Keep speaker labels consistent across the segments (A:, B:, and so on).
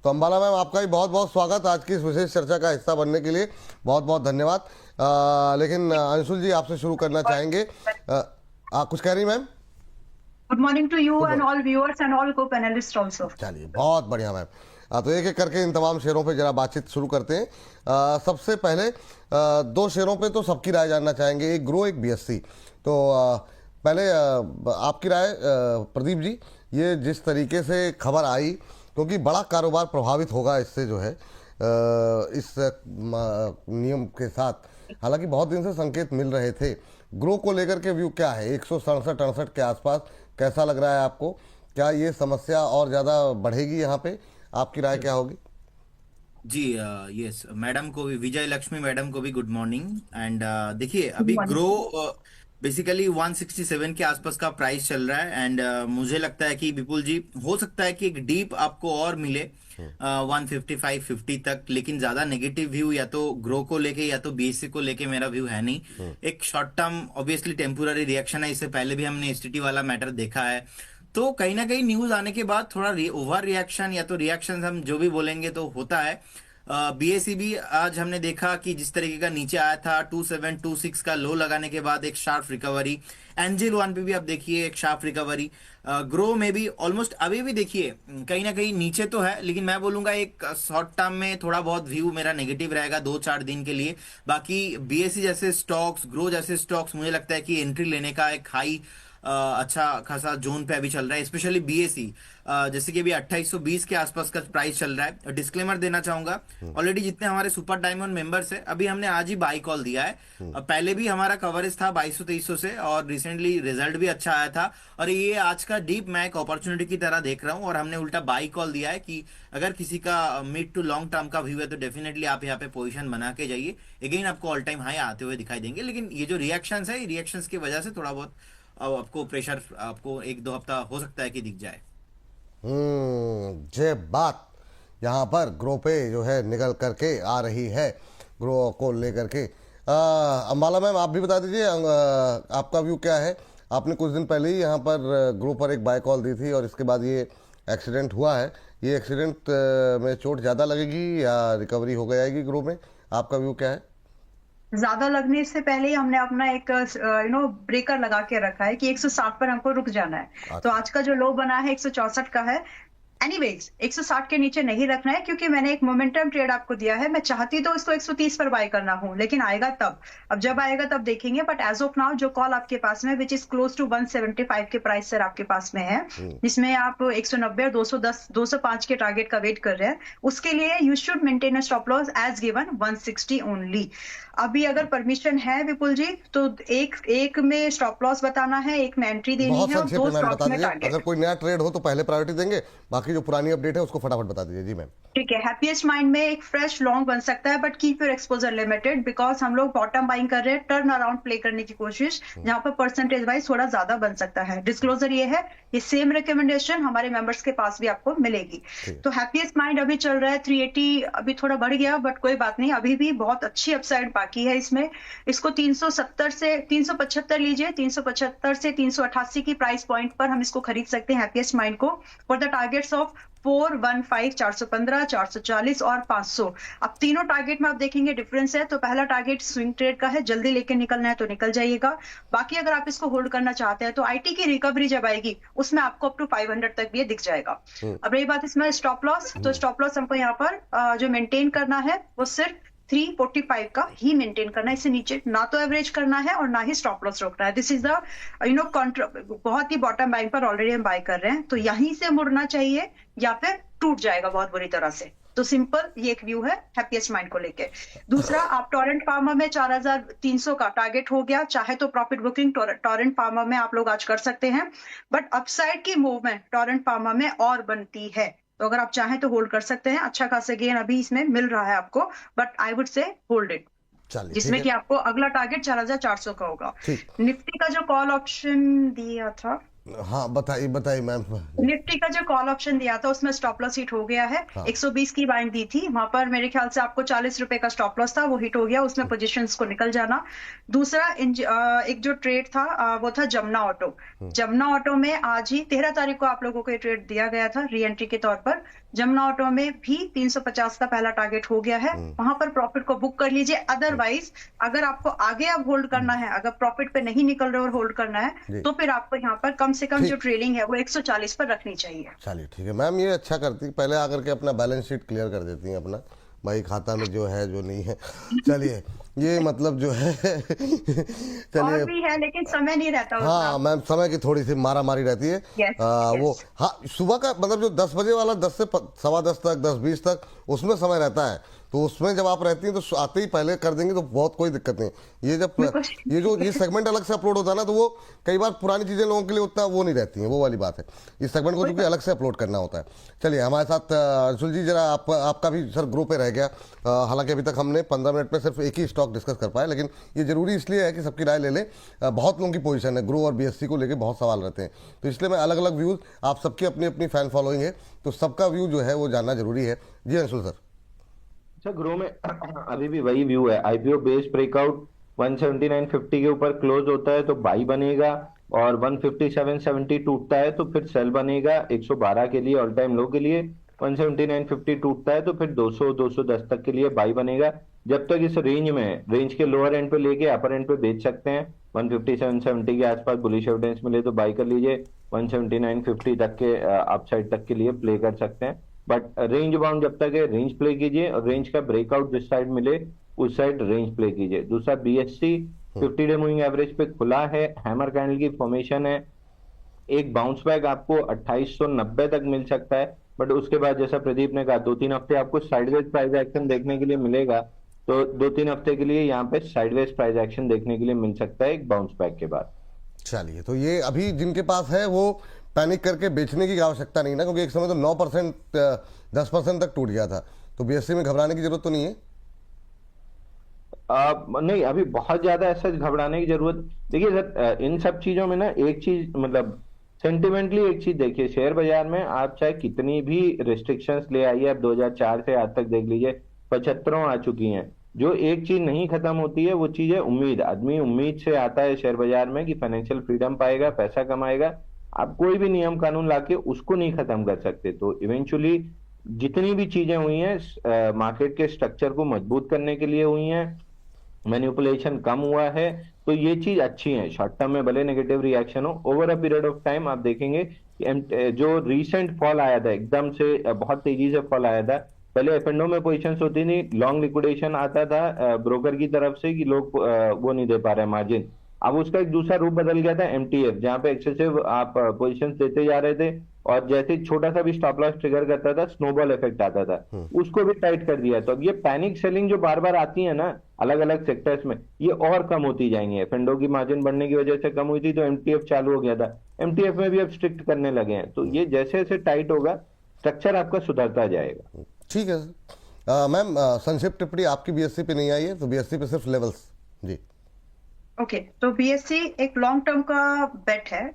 A: तो अंबाला मैम, आपका भी बहुत बहुत स्वागत आज की इस विशेष चर्चा का हिस्सा बनने के लिए। बहुत बहुत धन्यवाद। लेकिन अंशुल जी, आपसे शुरू करना चाहेंगे। कुछ कह रही ma'am?
B: Good morning to you
A: good
B: and
A: morning.
B: all viewers and all co-panelists also.
A: चलिए, बहुत बढ़िया मैम। तो एक एक करके इन तमाम शेयरों पे जरा बातचीत शुरू करते हैं। सबसे पहले दो शेयरों पे तो सबकी राय जानना चाहेंगे, एक ग्रो एक बीएससी। तो पहले आपकी राय प्रदीप जी, ये जिस तरीके से खबर आई, क्योंकि बड़ा कारोबार प्रभावित होगा इससे जो है इस नियम के साथ। हालांकि बहुत दिन से संकेत मिल रहे थे। ग्रो को लेकर के व्यू क्या है? 167-68 के आसपास कैसा लग रहा है आपको? क्या ये समस्या और ज़्यादा बढ़ेगी यहाँ पे? आपकी राय क्या होगी?
C: जी यस, मैडम को भी, विजय लक्ष्मी मैडम को भी गुड मॉर्निंग। एंड देखिए,
B: Good
C: अभी
B: morning.
C: ग्रो बेसिकली 167 के आसपास का प्राइस चल रहा है। एंड मुझे लगता है कि विपुल जी, हो सकता है कि एक डीप आपको और मिले 155-50 तक, लेकिन ज्यादा नेगेटिव व्यू या तो ग्रो को लेके या तो बीएससी को लेके मेरा व्यू है नहीं। एक short term obviously temporary reaction है, इससे पहले भी हमने एसटीटी वाला मैटर देखा है। तो कहीं ना कहीं न्यूज आने के बाद थोड़ा ओवर रिएक्शन या तो रिएक्शन हम जो भी बोलेंगे तो होता है। बीएसई भी आज हमने देखा कि जिस तरीके का नीचे आया था 2726 का लो लगाने के बाद एक शार्प रिकवरी। एंजिल वन पे भी आप देखिए एक शार्प रिकवरी। ग्रो में भी ऑलमोस्ट अभी भी देखिए कहीं ना कहीं नीचे तो है, लेकिन मैं बोलूंगा एक शॉर्ट टर्म में थोड़ा बहुत व्यू मेरा नेगेटिव रहेगा 2-4 दिन के लिए। बाकी बीएसई जैसे स्टॉक्स, ग्रो जैसे स्टॉक्स, मुझे लगता है कि एंट्री लेने का एक हाई अच्छा खासा जोन पे अभी चल रहा है, स्पेशली बीएसई। जैसे कि अभी 2820 के आसपास का प्राइस चल रहा है। डिस्क्लेमर देना चाहूंगा, ऑलरेडी जितने हमारे सुपर डायमंड मेंबर्स है, अभी हमने आज ही बाई कॉल दिया है। पहले भी हमारा कवरेज था 2200-2300 से, और रिसेंटली रिजल्ट भी अच्छा आया था। और ये आज का डीप मैं एक अपॉर्चुनिटी की तरह देख रहा हूं, और हमने उल्टा बाई कॉल दिया है कि अगर किसी का मिड टू लॉन्ग टर्म का व्यू है तो डेफिनेटली आप यहाँ पे पोजीशन बना के जाइए। अगेन आपको ऑल टाइम हाई आते हुए दिखाई देंगे, लेकिन ये जो रिएक्शंस है, रिएक्शंस की वजह से थोड़ा बहुत अब आपको प्रेशर, आपको 1-2 हफ्ता हो सकता है कि दिख जाए।
A: ये बात यहाँ पर ग्रो पे जो है निकल करके आ रही है, ग्रो को लेकर के। अंबाला मैम, आप भी बता दीजिए आपका व्यू क्या है? आपने कुछ दिन पहले ही यहाँ पर ग्रो पर एक बाय कॉल दी थी, और इसके बाद ये एक्सीडेंट हुआ है। ये एक्सीडेंट में चोट ज़्यादा लगेगी या रिकवरी हो जाएगी ग्रो में? आपका व्यू क्या है?
B: ज्यादा लगने से पहले ही हमने अपना एक ब्रेकर लगा के रखा है कि 160 पर हमको रुक जाना है। तो आज का जो लो बना है 164 का है। एनीवेज 160 के नीचे नहीं रखना है, क्योंकि मैंने एक मोमेंटम ट्रेड आपको दिया है। मैं चाहती तो इसको 130 पर बाय करना हूं, लेकिन आएगा तब। अब जब आएगा तब देखेंगे। बट एज ऑफ नाउ जो कॉल आपके पास में, विच इज क्लोज टू 175 के प्राइस सर आपके पास में है, जिसमें आप 190 और 210 205 के टारगेट का वेट कर रहे हैं, उसके लिए you should maintain a stop loss as given 160 only. अभी अगर परमिशन है विपुल जी, तो एक में स्टॉप लॉस बताना है, एक में एंट्री देनी
A: बहुत
B: है, और
A: संक्षेप
B: दो
A: में मैम बता
B: स्टॉक में
A: दीजिए।
B: टारगेट।
A: अगर कोई नया ट्रेड हो तो पहले प्रायोरिटी देंगे, बाकी जो पुरानी अपडेट है उसको फटाफट बता दीजिए। जी मैम।
B: ठीक है। हैप्पीएस्ट माइंड में एक फ्रेश लॉन्ग बन सकता है, but keep your exposure limited, because हम लोग बॉटम बाइंग कर रहे हैं, टर्न अराउंड प्ले करने की कोशिश, जहां पर परसेंटेज वाइज थोड़ा ज्यादा बन सकता है। डिस्क्लोजर ये है, ये सेम रिकमेंडेशन हमारे मेंबर्स के पास भी आपको मिलेगी। तो हैप्पीएस्ट माइंड अभी चल रहा है 380, अभी थोड़ा बढ़ गया, बट कोई बात नहीं, अभी भी बहुत अच्छी अपसाइड बाकी है इसमें। इसको 370 से 375 लीजिए, 375 से 388 की प्राइस पॉइंट पर हम इसको खरीद सकते हैं हैप्पीएस्ट माइंड को, फॉर द टारगेट्स ऑफ 415, 415, 440 और 500। अब तीनों टारगेट में आप देखेंगे डिफरेंस है। तो पहला टारगेट स्विंग ट्रेड का है, जल्दी लेके निकलना है तो निकल जाइएगा। बाकी अगर आप इसको होल्ड करना चाहते हैं तो आईटी की रिकवरी जब आएगी उसमें आपको अप टू 500 तक भी ये दिख जाएगा। अब रही बात इसमें स्टॉप लॉस, तो स्टॉप लॉस हमको यहाँ पर जो मेंटेन करना है वो सिर्फ 345 का ही मेंटेन करना है। इससे नीचे ना तो एवरेज करना है और ना ही स्टॉप लॉस रोकना है। दिस इज द बहुत ही बॉटम लाइन पर ऑलरेडी हम बाय कर रहे हैं, तो यहीं से मुड़ना चाहिए या फिर टूट जाएगा बहुत बुरी तरह से। तो सिंपल ये एक व्यू है हैप्पीएस्ट माइंड को लेके। दूसरा, आप टोरेंट फार्मा में 4300 का टारगेट हो गया, चाहे तो प्रॉफिट बुकिंग टोरेंट फार्मा में आप लोग आज कर सकते हैं, बट अपसाइड की मूवमेंट टोरेंट फार्मा में और बनती है। तो अगर आप चाहें तो होल्ड कर सकते हैं। अच्छा खासा गेन अभी इसमें मिल रहा है आपको, but I would say hold it, जिसमें कि आपको अगला टारगेट 4400 का होगा। निफ्टी का जो कॉल ऑप्शन दिया था,
A: हाँ बताइए बताइए मैम।
B: निफ्टी का जो कॉल ऑप्शन दिया था उसमें स्टॉप लॉस हिट हो गया है। हाँ। 120 की बाइंग दी थी, वहां पर मेरे ख्याल से आपको 40 रुपए का स्टॉप लॉस था, वो हिट हो गया, उसमें पोजीशंस को निकल जाना। दूसरा एक जो ट्रेड था वो था जमुना ऑटो। जमुना ऑटो में आज ही 13 तारीख को आप लोगों को ट्रेड दिया गया था री एंट्री के तौर पर। जमुना ऑटो में भी 350 का पहला टारगेट हो गया है, वहां पर प्रॉफिट को बुक कर लीजिए। अदरवाइज अगर आपको आगे अब होल्ड करना है, अगर प्रॉफिट पे नहीं निकल रहे और होल्ड करना
A: जी।
B: है, तो फिर आपको यहाँ पर कम से कम
A: ठीक।
B: जो ट्रेलिंग है वो 140 पर रखनी चाहिए।
A: चलिए ठीक है मैम, ये अच्छा करती, पहले आकर के अपना बैलेंस शीट क्लियर कर देती हैं अपना, भाई खाता में जो है जो नहीं है। चलिए ये मतलब जो है चलिए,
B: और भी है लेकिन समय नहीं रहता उतना।
A: हाँ मैम, समय की थोड़ी सी मारा मारी रहती है।
B: Yes,
A: वो
B: yes.
A: हाँ, सुबह का मतलब जो 10 बजे वाला 10 से 10:15 तक, 10:20 तक उसमें समय रहता है, तो उसमें जब आप रहती हैं तो आते ही पहले कर देंगे तो बहुत कोई दिक्कत नहीं। ये जब ये सेगमेंट अलग से अपलोड होता है ना, तो वो कई बार पुरानी चीज़ें लोगों के लिए उतना वो नहीं रहती हैं, वो वाली बात है। इस सेगमेंट को चूंकि अलग से अपलोड करना होता है। चलिए हमारे साथ अंशुल जी, जरा आपका भी सर ग्रुप पे रह गया। हालांकि अभी तक हमने 15 मिनट में सिर्फ एक ही स्टॉक डिस्कस कर पाए, लेकिन ये जरूरी इसलिए है कि सबकी राय ले लें। बहुत लोगों की पोजीशन है, ग्रो और बीएससी को लेकर बहुत सवाल रहते हैं, तो इसलिए मैं अलग अलग व्यूज़, आप सबकी अपनी अपनी फैन फॉलोइंग है, तो सबका व्यू जो है वो जानना जरूरी है। जी अंशुल सर।
D: अच्छा, ग्रो में अभी भी वही व्यू है। आईपीओ बेस ब्रेकआउट 179.50 के ऊपर क्लोज होता है तो बाई बनेगा, और 157.70 टूटता है तो फिर सेल बनेगा। 112 के लिए ऑल टाइम लो के लिए 179.50 टूटता है तो फिर 200-210 तक के लिए बाई बनेगा। जब तक इस रेंज में है, रेंज के लोअर एंड पे लेके अपर एंड पे बेच सकते हैं। 157.70 के आसपास बुलिश एविडेंस मिले तो बाई कर लीजिए। 179.50 तक के अपसाइड तक के लिए प्ले कर सकते हैं, बट रेंज बाउंड जब तक है रेंज प्ले कीजिए, और रेंज का ब्रेकआउट जिस साइड मिले उस साइड रेंज प्ले कीजिए। दूसरा बीएससी 50 डे मूविंग एवरेज पे खुला है, हैमर कैंडल की फॉर्मेशन है। एक बाउंस बैक आपको 2890 तक मिल सकता है, बट उसके बाद जैसा प्रदीप ने कहा 2-3 हफ्ते आपको साइडवेज प्राइस एक्शन देखने के लिए मिलेगा, तो 2-3 हफ्ते के लिए यहाँ पे साइडवेज प्राइस एक्शन देखने के लिए मिल सकता है एक बाउंस बैक के बाद।
A: चलिए, तो ये अभी जिनके पास है वो पैनिक करके बेचने की आवश्यकता नहीं ना, क्योंकि एक समय तो 9% 10% तक टूट गया था, तो बीएससी में घबराने की जरूरत तो नहीं है।
D: नहीं, अभी बहुत ज्यादा ऐसा घबराने की जरूरत। देखिए सर, इन सब चीजों में ना एक चीज, मतलब सेंटिमेंटली एक चीज देखिए, शेयर बाजार में आप चाहे कितनी भी रिस्ट्रिक्शंस ले आइए, अब 2004 से आज तक देख लीजिए 75 आ चुकी हैं। जो एक चीज नहीं खत्म होती है वो चीज है उम्मीद। आदमी उम्मीद से आता है शेयर बाजार में कि फाइनेंशियल फ्रीडम पाएगा, पैसा कमाएगा। आप कोई भी नियम कानून लाके उसको नहीं खत्म कर सकते। तो इवेंचुअली जितनी भी चीजें हुई हैं मार्केट के स्ट्रक्चर को मजबूत करने के लिए हुई हैं, मैनिपुलेशन कम हुआ है, तो ये चीज अच्छी है। शॉर्ट टर्म में भले नेगेटिव रिएक्शन हो, over a period of time आप देखेंगे कि जो रीसेंट फॉल आया था, एकदम से बहुत तेजी से फॉल आया था। पहले एफ&ओ में पोजीशंस होती थी, लॉन्ग लिक्विडेशन आता था ब्रोकर की तरफ से कि लोग वो नहीं दे पा रहे मार्जिन। अब उसका एक दूसरा रूप बदल गया था एमटीएफ, जहां पे एक्सेसिव आप पोजीशंस देते जा रहे थे, और जैसे छोटा सा भी स्टॉप लॉस ट्रिगर करता था स्नोबॉल इफेक्ट आता था, उसको भी टाइट कर दिया। तो अब ये पैनिक सेलिंग जो बार बार आती है ना अलग अलग सेक्टर्स में, ये और कम होती जाएंगी। एफ&ओ की मार्जिन बढ़ने की वजह से कम हुई थी तो एमटीएफ चालू हो गया था, एमटीएफ में भी अब स्ट्रिक्ट करने लगे हैं। तो ये जैसे जैसे टाइट होगा स्ट्रक्चर आपका सुधरता जाएगा।
A: ठीक है सर। मैम, संक्षिप्त टिप्पणी आपकी बीएससी पे नहीं आई है, तो बीएससी पे सिर्फ लेवल्स। जी
B: ओके, तो बीएससी एक लॉन्ग टर्म का बेट है,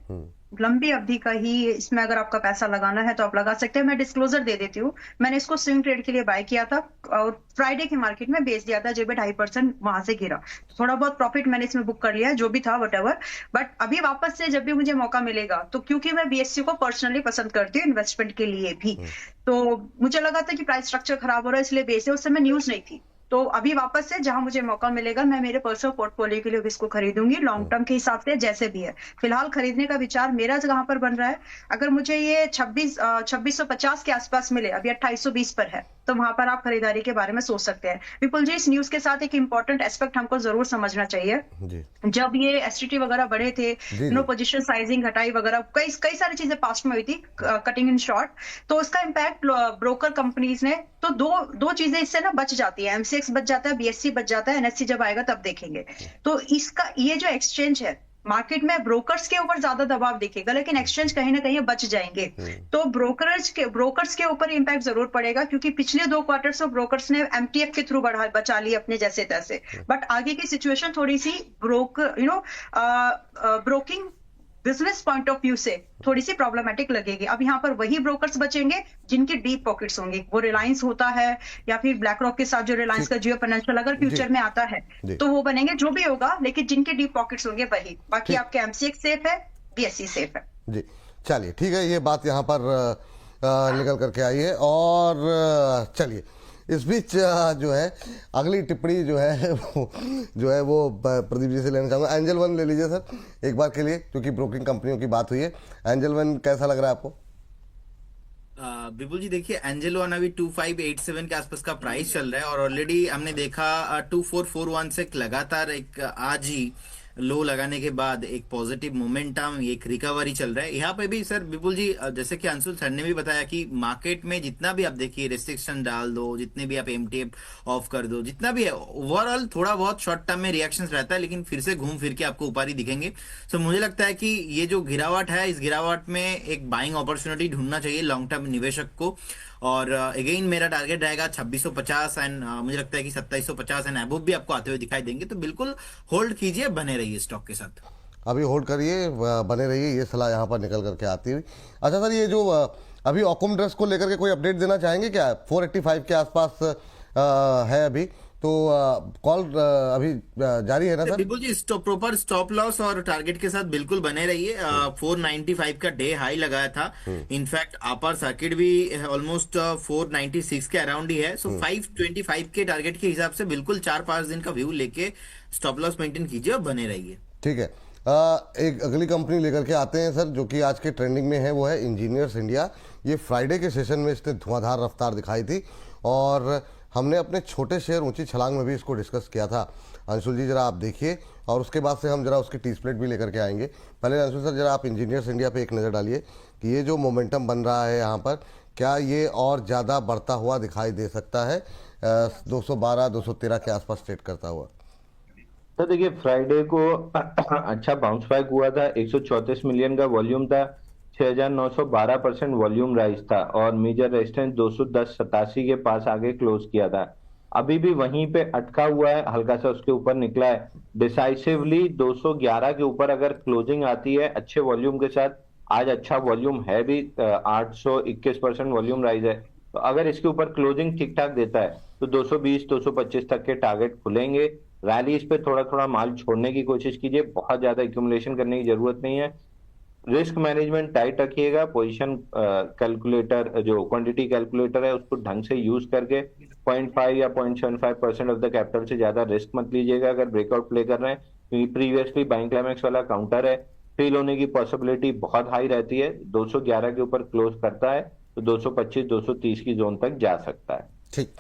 B: लंबी अवधि का ही। इसमें अगर आपका पैसा लगाना है तो आप लगा सकते हैं। मैं डिस्क्लोजर दे देती हूँ, मैंने इसको स्विंग ट्रेड के लिए बाय किया था और फ्राइडे की मार्केट में बेच दिया था जब 2.5% वहां से गिरा। थोड़ा बहुत प्रॉफिट मैंने इसमें बुक कर लिया है, जो भी था वटएवर। बट अभी वापस से जब भी मुझे मौका मिलेगा, तो क्योंकि मैं बीएससी को पर्सनली पसंद करती हूँ इन्वेस्टमेंट के लिए भी, तो मुझे लगा था कि प्राइस स्ट्रक्चर खराब हो रहा है इसलिए बेचे। उस समय न्यूज नहीं थी, तो अभी वापस से जहां मुझे मौका मिलेगा मैं मेरे पर्सनल पोर्टफोलियो के लिए इसको खरीदूंगी लॉन्ग टर्म के हिसाब से, जैसे भी है। फिलहाल खरीदने का विचार मेरा कहां पर बन रहा है, अगर मुझे ये 2650 के आसपास मिले, अभी 2820 पर है, तो वहां पर आप खरीदारी के बारे में सोच सकते हैं। विपुल जी, इस न्यूज के साथ एक इंपॉर्टेंट एस्पेक्ट हमको जरूर समझना चाहिए।
A: जी
B: जब ये एसटीटी वगैरह बढ़े थे, पोजीशन साइजिंग घटाई वगैरह, कई सारी चीजें पास्ट में हुई थी, कटिंग इन शॉर्ट, तो उसका इम्पैक्ट ब्रोकर कंपनीज ने, तो दो चीजें इससे ना बच जाती है। एमसीएक्स बच जाता है, बीएससी बच जाता है, एनएससी जब आएगा तब देखेंगे। तो इसका ये जो एक्सचेंज है, मार्केट में ब्रोकर्स के ऊपर ज्यादा दबाव दिखेगा, लेकिन एक्सचेंज कहीं ना कहीं बच जाएंगे। तो ब्रोकर्स के ऊपर इंपैक्ट जरूर पड़ेगा, क्योंकि पिछले 2 क्वार्टर से ब्रोकर्स ने एमटीएफ के थ्रू बचा ली अपने जैसे तैसे। बट आगे की सिचुएशन थोड़ी सी broking business point of view से थोड़ी सी प्रॉब्लमेटिक लगेगी। अब यहाँ पर वही ब्रोकर्स बचेंगे जिनकी डीप पॉकेट्स होंगी, वो रिलायंस होता है या फिर ब्लैक रॉक के साथ जो रिलायंस का जियो फाइनेंशियल अगर फ्यूचर में आता है तो वो बनेंगे, जो भी होगा, लेकिन जिनके डीप पॉकेट्स होंगे वही। बाकी आपके एमसीएक्स सेफ है, बीएससी सेफ है।
A: जी, चलिए ठीक है, ये बात यहाँ पर निकल करके आई है। और चलिए इस बीच जो है अगली टिप्पणी जो है वो प्रदीप जी से लेना चाहूँगा। एंजल वन ले लीजिए सर एक बार के लिए, क्योंकि ब्रोकिंग कंपनियों की बात हुई है। एंजल वन कैसा लग रहा है आपको?
C: विपुल जी देखिए, एंजेलो वन अभी 2587 के आसपास का प्राइस चल रहा है और ऑलरेडी हमने देखा 2441 से लगातार एक आज ही लो लगाने के बाद एक पॉजिटिव मोमेंटम, एक रिकवरी चल रहा है यहाँ पे भी। सर विपुल जी, जैसे कि अंशुल सर ने भी बताया कि मार्केट में जितना भी आप देखिए रिस्ट्रिक्शन डाल दो, जितने भी आप एमटीएफ ऑफ कर दो, जितना भी है ओवरऑल थोड़ा बहुत शॉर्ट टर्म में रिएक्शंस रहता है, लेकिन फिर से घूम फिर के आपको ऊपर ही दिखेंगे। सो मुझे लगता है कि ये जो गिरावट है, इस गिरावट में एक बाइंग अपॉर्चुनिटी ढूंढना चाहिए लॉन्ग टर्म निवेशक को। और अगेन मेरा टारगेट रहेगा 2650 एंड मुझे लगता है कि 2750 एंड अबव भी आपको आते हुए दिखाई देंगे। तो बिल्कुल होल्ड कीजिए, बने रहिए स्टॉक के साथ।
A: अभी होल्ड करिए, बने रहिए, ये सलाह यहाँ पर निकल करके आती हुई। अच्छा सर, ये जो अभी ऑकुम ड्रेस को लेकर के कोई अपडेट देना चाहेंगे क्या? 485 के आसपास है अभी, तो कॉल अभी जारी है ना सर?
C: बिल्कुल जी, प्रॉपर स्टॉप लॉस और टारगेट के साथ बिल्कुल बने रहिए। 495 का डे हाई लगाया था, इनफैक्ट अपर सर्किट भी ऑलमोस्ट 496 के अराउंड ही है। सो 525 के टारगेट के हिसाब से बिल्कुल 4-5 दिन का व्यू लेके स्टॉप लॉस मेंटेन कीजिए और बने रहिए।
A: ठीक है। एक अगली कंपनी लेकर के आते हैं सर, जो कि आज के ट्रेंडिंग में है, वो है इंजीनियर्स इंडिया। ये फ्राइडे के सेशन में इसने धुआंधार रफ्तार दिखाई थी और हमने अपने छोटे शेयर ऊंची छलांग में भी इसको डिस्कस किया था। अंशुल जी जरा आप देखिए, और उसके बाद से हम जरा उसकी टी स्प्लिट भी लेकर के आएंगे। पहले अंशुल सर जरा आप इंजीनियर्स इंडिया पे एक नज़र डालिए कि ये जो मोमेंटम बन रहा है यहाँ पर, क्या ये और ज़्यादा बढ़ता हुआ दिखाई दे सकता है? 212-213 के आसपास ट्रेड करता हुआ।
D: तो देखिए, फ्राइडे को अच्छा बाउंस बैक हुआ था, 134 मिलियन का वॉल्यूम था, 6,912% वॉल्यूम राइज था और मेजर रेजिस्टेंस 210.87 के पास आगे क्लोज किया था। अभी भी वहीं पे अटका हुआ है, हल्का सा उसके ऊपर निकला है। डिसाइसिवली 211 के ऊपर अगर क्लोजिंग आती है अच्छे वॉल्यूम के साथ, आज अच्छा वॉल्यूम है भी, 821% वॉल्यूम राइज है, तो अगर इसके ऊपर क्लोजिंग ठीक ठाक देता है तो 220-225 तक के टारगेट खुलेंगे। रैलीज पे थोड़ा थोड़ा माल छोड़ने की कोशिश कीजिए, बहुत ज्यादा एक्यूमुलेशन करने की जरूरत नहीं है। रिस्क मैनेजमेंट टाइट रखिएगा, पोजीशन कैलकुलेटर जो क्वांटिटी कैलकुलेटर है उसको ढंग से यूज करके 0.5 या 0.75% ऑफ द कैपिटल से ज्यादा रिस्क मत लीजिएगा अगर ब्रेकआउट प्ले कर रहे हैं, क्योंकि प्रीवियसली बाइंग क्लाइमेक्स वाला काउंटर है, फेल होने की पॉसिबिलिटी बहुत हाई रहती है। 211 के ऊपर क्लोज करता है तो 225-230 की जोन तक जा सकता है।
A: ठीक।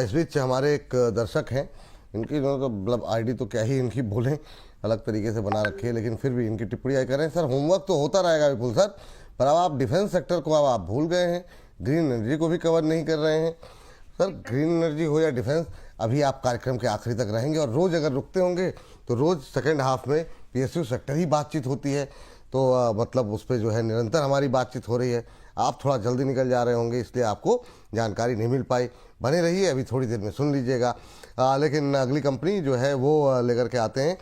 A: इस बीच हमारे एक दर्शक हैं, इनकी तो मतलब आईडी तो क्या ही इनकी बोलें, अलग तरीके से बना रखी है, लेकिन फिर भी इनकी टिप्पणियाँ करें। सर होमवर्क तो होता रहेगा विपुल सर, पर अब आप डिफेंस सेक्टर को अब आप भूल गए हैं, ग्रीन एनर्जी को भी कवर नहीं कर रहे हैं। सर ग्रीन एनर्जी हो या डिफेंस, अभी आप कार्यक्रम के आखिरी तक रहेंगे और रोज़ अगर रुकते होंगे तो रोज़ सेकेंड हाफ में पीएसयू सेक्टर ही बातचीत होती है, तो मतलब उस पर जो है निरंतर हमारी बातचीत हो रही है। आप थोड़ा जल्दी निकल जा रहे होंगे, इसलिए आपको जानकारी नहीं मिल पाई। बने रहिए, अभी थोड़ी देर में सुन लीजिएगा। लेकिन अगली कंपनी जो है वो लेकर के आते हैं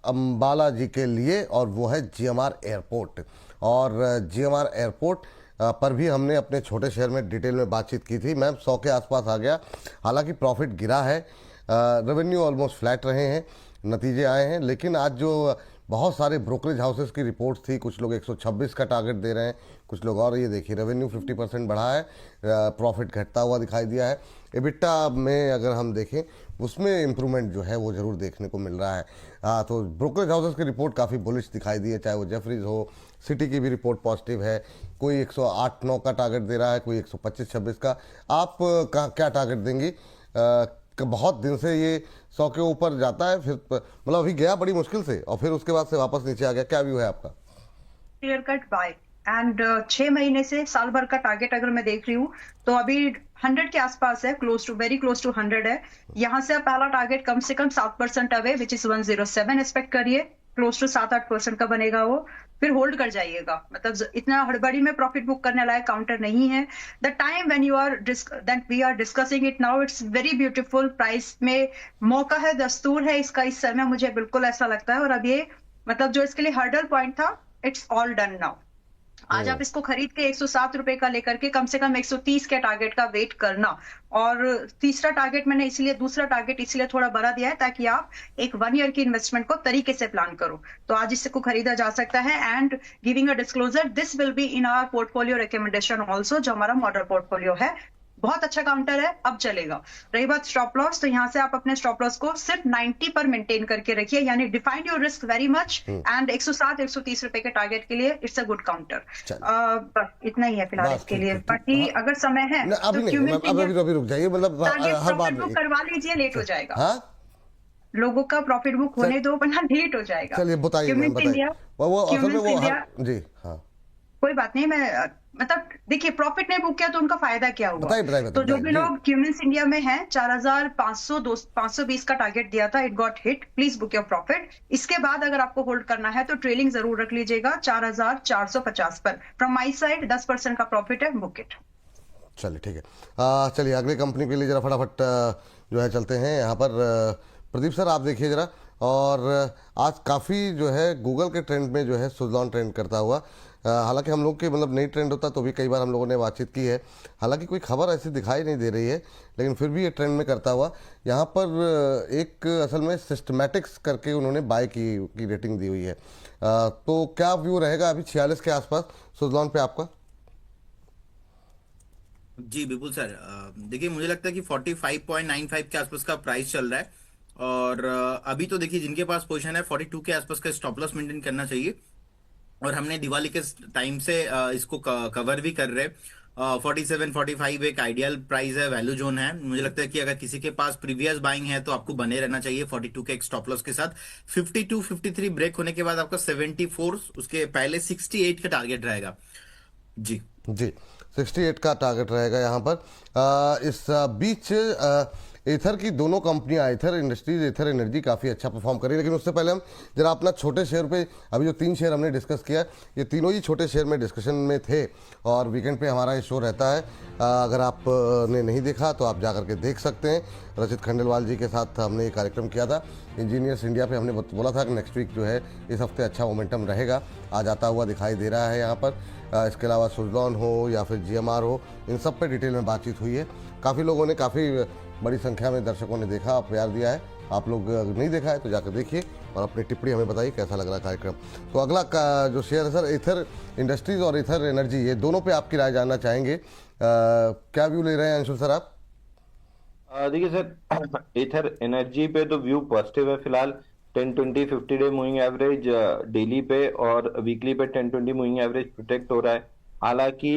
A: अंबाला जी के लिए, और वो है जीएमआर एयरपोर्ट। और जीएमआर एयरपोर्ट पर भी हमने अपने छोटे शहर में डिटेल में बातचीत की थी। मैम 100 के आसपास आ गया, हालांकि प्रॉफिट गिरा है, रेवेन्यू ऑलमोस्ट फ्लैट रहे हैं, नतीजे आए हैं। लेकिन आज जो बहुत सारे ब्रोकरेज हाउसेस की रिपोर्ट्स थी, कुछ लोग 126 का टारगेट दे रहे हैं, कुछ लोग, और ये देखिए रेवेन्यू 50% बढ़ा है, प्रॉफिट घटता हुआ दिखाई दिया है। एबिटा में अगर हम देखें उसमें इम्प्रूवमेंट जो है वो ज़रूर देखने को मिल रहा है। तो ब्रोकरेज हाउसेस की रिपोर्ट काफ़ी बुलिश दिखाई दी है, चाहे वो जेफरीज हो, सिटी की भी रिपोर्ट पॉजिटिव है। कोई 108-9 का टारगेट दे रहा है, कोई 125-26 का। आप क्या टारगेट देंगी? बहुत दिन से ये 100 के ऊपर जाता है, फिर मतलब अभी गया बड़ी मुश्किल से और फिर उसके बाद से वापस नीचे आ गया, क्या व्यू है आपका?
B: Clear cut by. एंड 6 महीने से साल भर का टारगेट अगर मैं देख रही हूँ तो अभी 100 के आसपास है, close to, very close to 100 है। यहाँ से पहला टारगेट कम से कम 7% अवे, विच इज 107 एक्सपेक्ट करिए, क्लोज टू 7-8% का बनेगा वो, फिर होल्ड कर जाइएगा। मतलब इतना हड़बड़ी में प्रॉफिट बुक करने लायक काउंटर नहीं है। The time when you are that we are discussing it now, it's very beautiful, price में मौका है, दस्तूर है इसका इस समय, मुझे बिल्कुल ऐसा लगता है। और अब ये मतलब जो इसके लिए हर्डल पॉइंट था, इट्स ऑल डन नाउ। आज आप इसको खरीद के 107 रुपए का लेकर के कम से कम 130 के टारगेट का वेट करना। और तीसरा टारगेट मैंने इसलिए, दूसरा टारगेट इसलिए थोड़ा बड़ा दिया है ताकि आप एक 1 ईयर की इन्वेस्टमेंट को तरीके से प्लान करो। तो आज इसको खरीदा जा सकता है। And giving a disclosure, this will be in our portfolio recommendation also, जो हमारा मॉडल पोर्टफोलियो है। बहुत अच्छा काउंटर है, अब चलेगा। रही बात स्टॉप लॉस, तो यहाँ से आप अपने स्टॉप लॉस को सिर्फ 90 पर मेंटेन करके रखिए, यानी defined your risk very much. And 107 130 रुपए के टारगेट के लिए इट्स अ गुड काउंटर। बस इतना ही है फिलहाल
A: बस
B: इसके
A: ठीक
B: लिए।
A: है, ठीक।
B: बाकी
A: हाँ,
B: अगर समय है
A: नहीं, अभी
B: तो
A: नहीं,
B: क्यूमिंस
A: अभी रुक जाइए, मतलब हर बात
B: प्रॉफिट बुक करवा लीजिए, लेट हो जाएगा।
A: हाँ,
B: लोगों का प्रॉफिट बुक होने दो, वरना लेट हो जाएगा।
A: चलिए बताइए मैम,
B: क्यूमिंस
A: बताइए।
B: इंडिया,
A: वो असल में
B: क्यूमिंस
A: वो
B: इंडिया,
A: जी हाँ,
B: कोई बात नहीं। मैं मतलब देखिए, प्रॉफिट नहीं बुक किया तो उनका फायदा क्या हुआ?
A: बताइए
B: तो जो भी
A: जी।
B: लोग क्यूमिंस इंडिया में हैं, 4520 का टारगेट दिया था, it got hit. Please book your profit. इसके बाद अगर आपको होल्ड करना है तो ट्रेलिंग जरूर रख लीजिएगा 4450 पर। फ्रॉम माई साइड 10% का प्रॉफिट है, बुक इट।
A: चलिए ठीक है, चलिए अगली कंपनी के लिए जरा फटाफट जो है चलते हैं। यहाँ पर प्रदीप सर आप देखिए जरा। और आज काफ़ी जो है गूगल के ट्रेंड में जो है सुज़लॉन ट्रेंड करता हुआ, हालांकि हम लोग के मतलब नहीं ट्रेंड होता तो भी कई बार हम लोगों ने बातचीत की है, हालांकि कोई खबर ऐसी दिखाई नहीं दे रही है, लेकिन फिर भी ये ट्रेंड में करता हुआ यहाँ पर एक असल में सिस्टमैटिक्स करके उन्होंने बाय की रेटिंग दी हुई है। तो क्या व्यू रहेगा अभी 46 के आसपास सुज़लॉन पे आपका?
C: जी बिल्कुल सर। देखिए मुझे लगता है कि 45.95 के आसपास का प्राइस चल रहा है। और अभी तो देखिए जिनके पास पोजीशन है 42 के आसपास का स्टॉप लॉस मेंटेन करना चाहिए। और हमने दिवाली के टाइम से इसको कवर भी कर रहे हैं। 47 45 एक आइडियल प्राइस है, वैल्यू जोन है। मुझे लगता है कि अगर किसी के पास प्रीवियस बाइंग है तो आपको बने रहना चाहिए 42 के एक स्टॉप लॉस के साथ। 52 53 ब्रेक होने के बाद आपका 74, उसके पहले 68 का टारगेट रहेगा। जी
A: 68 का टारगेट रहेगा यहाँ पर। इस बीच एथर की दोनों कंपनियां, एथर इंडस्ट्रीज, एथर एनर्जी काफ़ी अच्छा परफॉर्म करी। लेकिन उससे पहले हम जरा अपना छोटे शेयर पे, अभी जो 3 शेयर हमने डिस्कस किया, ये तीनों ही छोटे शेयर में डिस्कशन में थे और वीकेंड पे हमारा ये शो रहता है। अगर आपने नहीं देखा तो आप जा करके देख सकते हैं। रचित खंडेलवाल जी के साथ हमने ये कार्यक्रम किया था इंजीनियर्स इंडिया पे। हमने बोला था कि नेक्स्ट वीक जो है इस हफ्ते अच्छा मोमेंटम रहेगा, आ जाता हुआ दिखाई दे रहा है यहाँ पर। इसके अलावा सुज़लॉन हो या फिर GMR हो, इन सब पे डिटेल में बातचीत हुई है। काफ़ी लोगों ने, काफ़ी बड़ी संख्या में दर्शकों ने देखा, प्यार दिया है। आप लोग अगर नहीं देखा है तो जाकर देखिए और अपनी टिप्पणी हमें बताइए कैसा लग रहा कार्यक्रम। तो अगला का जो शेयर है सर, एथर इंडस्ट्रीज और एथर एनर्जी, ये दोनों पे आपकी राय जानना चाहेंगे। क्या व्यू ले रहे हैं अंशुल सर आप?
D: देखिए सर, एथर एनर्जी पे तो व्यू पॉजिटिव है फिलहाल। 10-20 50 डे मूविंग एवरेज डेली पे और वीकली पे 10-20 मूविंग एवरेज प्रोटेक्ट हो रहा है। हालांकि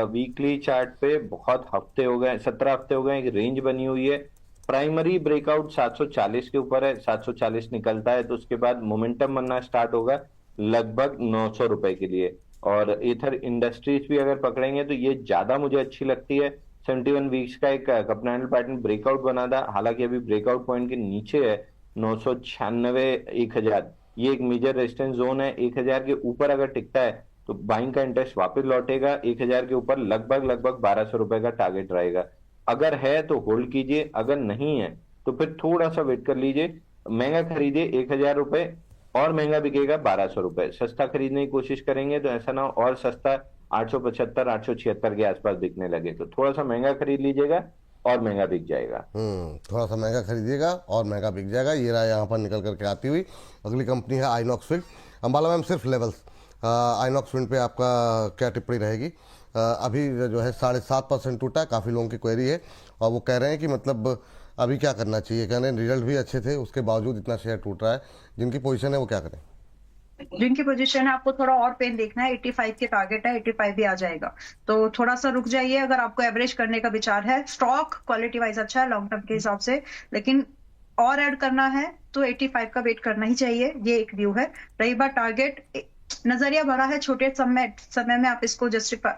D: वीकली चार्ट पे बहुत हफ्ते हो गए, 17 हफ्ते हो गए, एक रेंज बनी हुई है। प्राइमरी ब्रेकआउट 740 के ऊपर है, 740 निकलता है तो उसके बाद मोमेंटम बनना स्टार्ट होगा लगभग 900 रुपए के लिए। और एथर इंडस्ट्रीज भी अगर पकड़ेंगे तो ये ज्यादा मुझे अच्छी लगती है। 71 वीक्स का एक कप एंडल पैटर्न ब्रेकआउट बना था, हालांकि अभी ब्रेकआउट पॉइंट के नीचे है 996 1000। ये एक मेजर रेजिस्टेंस जोन है। 1000 के ऊपर अगर टिकता है तो बाइंग का इंटरेस्ट वापस लौटेगा। 1000 के ऊपर लगभग 1200 रुपए का टारगेट रहेगा। अगर है तो होल्ड कीजिए, अगर नहीं है तो फिर थोड़ा सा वेट कर लीजिए। महंगा खरीदिए 1000 रुपए, और महंगा बिकेगा 1200 रुपए। सस्ता खरीदने की कोशिश करेंगे तो ऐसा ना हो और सस्ता 875 876 के आसपास बिकने लगे, तो थोड़ा सा महंगा खरीद लीजिएगा और महंगा बिक जाएगा।
A: थोड़ा सा महंगा खरीदिएगा और महंगा बिक जाएगा, ये रहा यहाँ पर निकल करके आती हुई। अगली कंपनी है आइनॉक्स विंड। अंबाला मैम सिर्फ लेवल्स, आइनॉक्स विंड पे आपका क्या टिप्पणी रहेगी? अभी जो है 7.5% टूटा, काफ़ी लोगों की क्वेरी है और वो कह रहे हैं कि मतलब अभी क्या करना चाहिए। कह रहे हैं रिजल्ट भी अच्छे थे, उसके बावजूद इतना शेयर टूट रहा है। जिनकी पोजीशन है वो क्या करें?
B: जिनकी पोजीशन है आपको थोड़ा और पेन देखना है। 85 के टारगेट है, 85 भी आ जाएगा, तो थोड़ा सा रुक जाइए अगर आपको एवरेज करने का विचार है। स्टॉक क्वालिटी वाइज अच्छा है लॉन्ग टर्म के हिसाब से, लेकिन और ऐड करना है तो 85 का वेट करना ही चाहिए, ये एक व्यू है। रही बात टारगेट, नजरिया बड़ा है, छोटे समय में आप इसको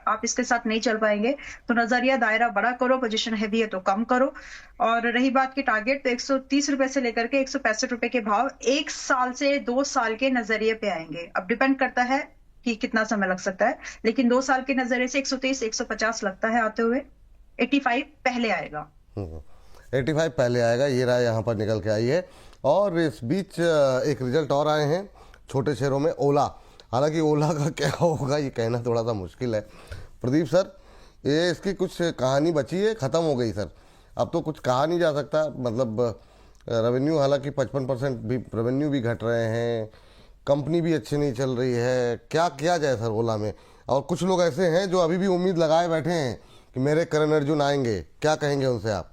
B: आप इसके साथ नहीं चल पाएंगे, तो नजरिया दायरा बड़ा करो, पोजीशन हैवी है तो कम करो। और रही बात की टारगेट, तो 130 रुपए से लेकर के 165 रुपए के भाव 1 साल से 2 साल के नजरिए पे आएंगे। अब डिपेंड करता है कि कितना समय लग सकता है, लेकिन 2 साल के नजरिए से 130 150 लगता है आते हुए। 85 पहले आएगा।
A: 85 पहले आएगा, ये रहा यहाँ पर निकल के आई है। और इस बीच एक रिजल्ट और आए हैं छोटे शेयरों में। ओला हालांकि ओला का क्या होगा ये कहना थोड़ा सा मुश्किल है। प्रदीप सर, ये इसकी कुछ कहानी बची है, ख़त्म हो गई सर, अब तो कुछ कहा नहीं जा सकता। मतलब रेवेन्यू, हालांकि 55% भी रेवेन्यू भी घट रहे हैं, कंपनी भी अच्छी नहीं चल रही है, क्या किया जाए सर ओला में? और कुछ लोग ऐसे हैं जो अभी भी उम्मीद लगाए बैठे हैं कि मेरे करण अर्जुन आएंगे, क्या कहेंगे उनसे आप?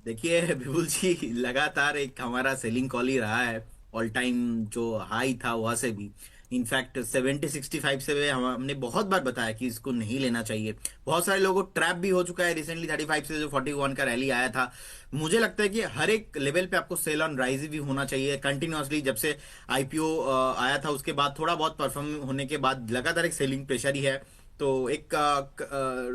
C: देखिए विपुल जी, लगातार एक हमारा सेलिंग कॉल ही रहा है। ऑल टाइम जो हाई था वहां से भी, इनफैक्ट 70-65 से भी हमने बहुत बार बताया कि इसको नहीं लेना चाहिए। बहुत सारे लोगों को ट्रैप भी हो चुका है रिसेंटली 35 से जो 41 का रैली आया था। मुझे लगता है कि हर एक लेवल पे आपको सेल ऑन राइज भी होना चाहिए कंटिन्यूअसली। जब से आईपीओ आया था उसके बाद थोड़ा बहुत परफॉर्म होने के बाद लगातार एक सेलिंग प्रेशर ही है। तो एक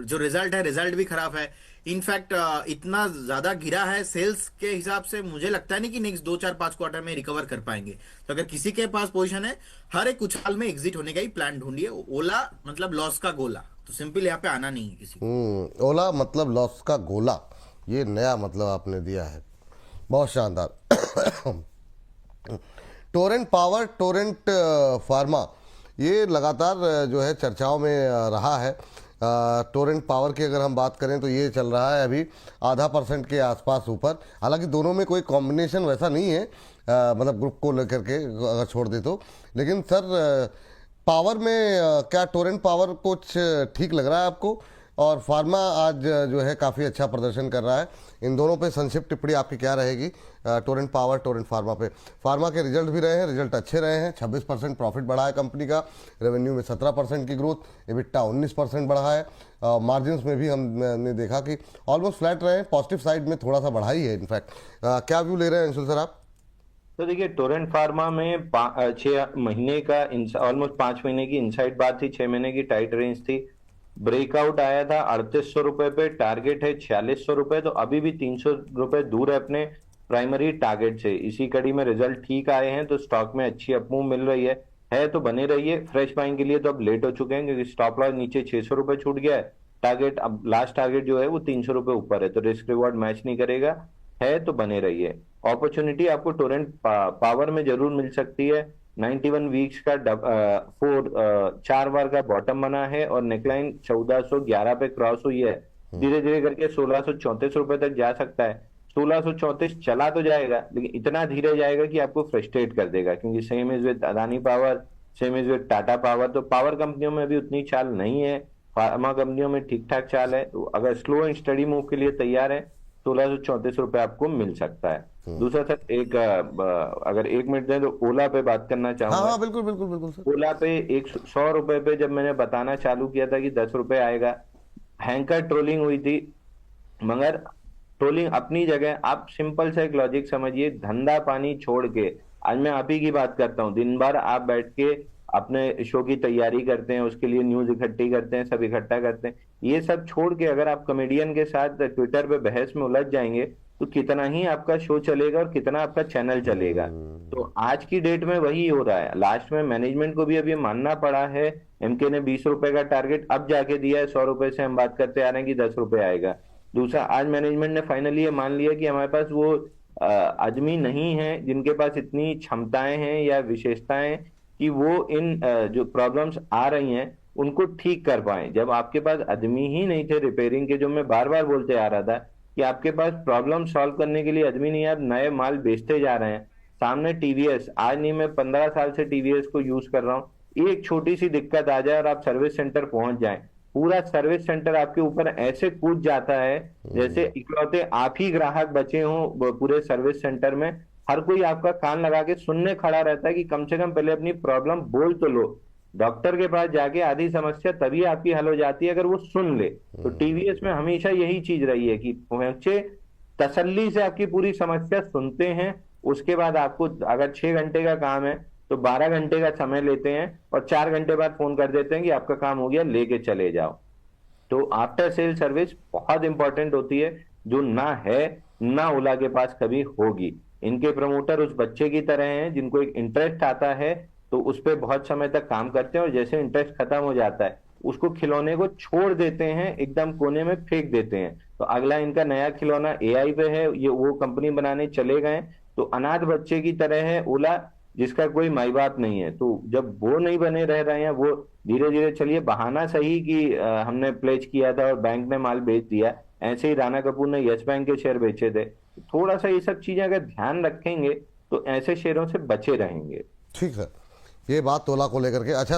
C: जो रिजल्ट है, रिजल्ट भी खराब है। इनफैक्ट इतना ज्यादा गिरा है सेल्स के हिसाब से, मुझे लगता है नहीं कि नेक्स्ट 2-4-5 क्वार्टर में रिकवर कर पाएंगे। तो अगर किसी के पास पोजीशन है, हर एक उछाल में एग्जिट होने का ही प्लान ढूंढिए। ओला मतलब लॉस का गोला, तो सिंपल यहाँ पे आना नहीं है किसी को।
A: ओला मतलब लॉस का गोला, ये नया मतलब आपने दिया है, बहुत शानदार। टोरेंट पावर, टोरेंट फार्मा, ये लगातार जो है चर्चाओं में रहा है। टोरेंट पावर की अगर हम बात करें तो ये चल रहा है अभी 0.5% के आसपास ऊपर। हालांकि दोनों में कोई कॉम्बिनेशन वैसा नहीं है, मतलब ग्रुप को लेकर के अगर छोड़ दे तो। लेकिन सर पावर में क्या टोरेंट पावर कुछ ठीक लग रहा है आपको? और फार्मा आज जो है काफ़ी अच्छा प्रदर्शन कर रहा है। इन दोनों पे संक्षिप्त टिप्पणी आपकी क्या रहेगी? टोरेंट पावर, टोरेंट फार्मा पे। फार्मा के रिजल्ट भी रहे हैं, रिजल्ट अच्छे रहे हैं, 26% प्रॉफिट बढ़ा है कंपनी का, रेवेन्यू में 17% की ग्रोथ, एबिटा 19% बढ़ा है, मार्जिन में भी हमने देखा कि ऑलमोस्ट फ्लैट रहे हैं, पॉजिटिव साइड में थोड़ा सा बढ़ाई है इनफैक्ट। क्या व्यू ले रहे हैं अंशुल सर आप?
D: तो देखिए, टोरेंट फार्मा में 6 महीने का, ऑलमोस्ट 5 महीने की इनसाइड बात थी, 6 महीने की टाइट रेंज थी। ब्रेकआउट आया था 3800 रुपए पे, टारगेट है 4600 रुपए, तो अभी भी 300 रुपए दूर है अपने प्राइमरी टारगेट से। इसी कड़ी में रिजल्ट ठीक आए हैं तो स्टॉक में अच्छी अपमूव मिल रही है तो बने रहिए। फ्रेश बाइंग के लिए तो अब लेट हो चुके हैं, क्योंकि स्टॉप लॉस नीचे 600 रुपए छूट गया है। टारगेट, अब लास्ट टारगेट जो है वो 300 रुपए ऊपर है, तो रिस्क रिवॉर्ड मैच नहीं करेगा, है तो बने रहिए। अपॉर्चुनिटी आपको टोरेंट पावर में जरूर मिल सकती है। 91 वीक्स का 4 बार का बॉटम बना है और नेकलाइन 1411 पे क्रॉस हुई है। धीरे धीरे करके 1634 रुपए तक जा सकता है। 1634 चला तो जाएगा, लेकिन इतना धीरे जाएगा कि आपको फ्रस्ट्रेट कर देगा, क्योंकि same is with Adani power, same is with Tata power. तो पावर कंपनियों में भी उतनी चाल नहीं है, फार्मा कंपनियों में ठीक ठाक चाल है। तो अगर स्लो एंड स्टडी मूव के लिए तैयार है, 1634 रुपए आपको मिल सकता है। दूसरा सर, अगर 1 मिनट दें तो ओला पे बात करना
A: हाँ
D: चाहूंगा।
A: हाँ, बिल्कुल बिल्कुल बिल्कुल सर।
D: ओला पे 100 रुपए पे जब मैंने बताना चालू किया था कि 10 रुपए आएगा, हैंकर ट्रोलिंग हुई थी, मगर ट्रोलिंग अपनी जगह। आप सिंपल सा एक लॉजिक समझिए, धंधा पानी छोड़ के, आज मैं आप ही की बात करता हूँ, दिन भर आप बैठ के अपने शो की तैयारी करते हैं, उसके लिए न्यूज इकट्ठी करते हैं, सब इकट्ठा करते हैं, ये सब छोड़ के अगर आप कॉमेडियन के साथ ट्विटर पे बहस में उलझ जाएंगे तो कितना ही आपका शो चलेगा और कितना आपका चैनल चलेगा। तो आज की डेट में वही हो रहा है। लास्ट में मैनेजमेंट को भी अब ये मानना पड़ा है। एमके ने 20 रुपए का टारगेट अब जाके दिया है, 100 रुपए से हम बात करते आ रहे हैं कि 10 रुपए आएगा। दूसरा, आज मैनेजमेंट ने फाइनली ये मान लिया कि हमारे पास वो आदमी नहीं है जिनके पास इतनी क्षमताएं हैं या विशेषताएं कि वो इन जो प्रॉब्लम्स आ रही हैं उनको ठीक कर पाए। जब आपके पास आदमी ही नहीं थे रिपेयरिंग के, जो मैं बार बार बोलते आ रहा था कि आपके पास प्रॉब्लम सॉल्व करने के लिए आदमी नहीं, आप नए माल बेचते जा रहे हैं। सामने टीवीएस, आज नहीं, मैं 15 साल से टीवीएस को यूज कर रहा हूँ। एक छोटी सी दिक्कत आ जाए और आप सर्विस सेंटर पहुंच जाए, पूरा सर्विस सेंटर आपके ऊपर ऐसे कूद जाता है जैसे इकलौते आप ही ग्राहक बचे हों पूरे सर्विस सेंटर में। हर कोई आपका कान लगा के सुनने खड़ा रहता है कि कम से कम पहले अपनी प्रॉब्लम बोल तो लो। डॉक्टर के पास जाके आधी समस्या तभी आपकी हल हो जाती है अगर वो सुन ले। तो टीवीएस में हमेशा यही चीज रही है कि पहुंचे, तसल्ली से आपकी पूरी समस्या सुनते हैं, उसके बाद आपको अगर 6 घंटे का काम है तो 12 घंटे का समय लेते हैं और 4 घंटे बाद फोन कर देते हैं कि आपका काम हो गया, लेके चले जाओ। तो आफ्टर सेल सर्विस बहुत इंपॉर्टेंट होती है, जो ना है ना ओला के पास कभी होगी। इनके प्रमोटर उस बच्चे की तरह हैं जिनको एक इंटरेस्ट आता है तो उस पर बहुत समय तक काम करते हैं और जैसे इंटरेस्ट खत्म हो जाता है उसको खिलौने को छोड़ देते हैं, एकदम कोने में फेंक देते हैं। तो अगला इनका नया खिलौना एआई पे है, ये वो कंपनी बनाने चले गए। तो अनाथ बच्चे की तरह है ओला, जिसका कोई माई बाप नहीं है। तो जब वो नहीं बने रह रहे हैं, वो धीरे धीरे, चलिए बहाना सही कि हमने प्लेज किया था और बैंक ने माल बेच दिया, ऐसे ही राणा कपूर ने यस बैंक के शेयर बेचे थे। थोड़ा सा ये सब चीजें अगर ध्यान रखेंगे तो ऐसे शेयरों से बचे रहेंगे।
A: ठीक है, ये बात तोला को लेकर के। अच्छा,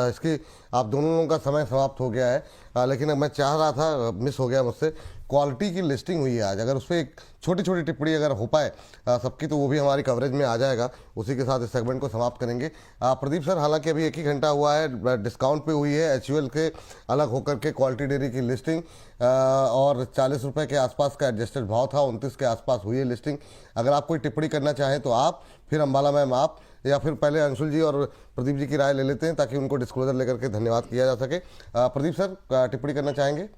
A: इसकी आप दोनों लोगों का समय समाप्त हो गया है, लेकिन मैं चाह रहा था, मिस हो गया मुझसे, क्वालिटी की लिस्टिंग हुई है आज, अगर उस पर एक छोटी छोटी टिप्पणी अगर हो पाए सबकी, तो वो भी हमारी कवरेज में आ जाएगा। उसी के साथ इस सेगमेंट को समाप्त करेंगे। प्रदीप सर, हालांकि अभी 1 ही घंटा हुआ है, डिस्काउंट पे हुई है HUL के अलग होकर के क्वालिटी डेयरी की लिस्टिंग, और 40 रुपये के आसपास का एडजस्टेड भाव था, 29 के आसपास हुई है लिस्टिंग। अगर आप कोई टिप्पणी करना चाहें तो आप, फिर अम्बाला मैम आप, या फिर पहले अंशुल जी और प्रदीप जी की राय ले लेते हैं ताकि उनको डिस्क्लोजर लेकर के धन्यवाद किया जा सके। प्रदीप सर, टिप्पणी करना चाहेंगे?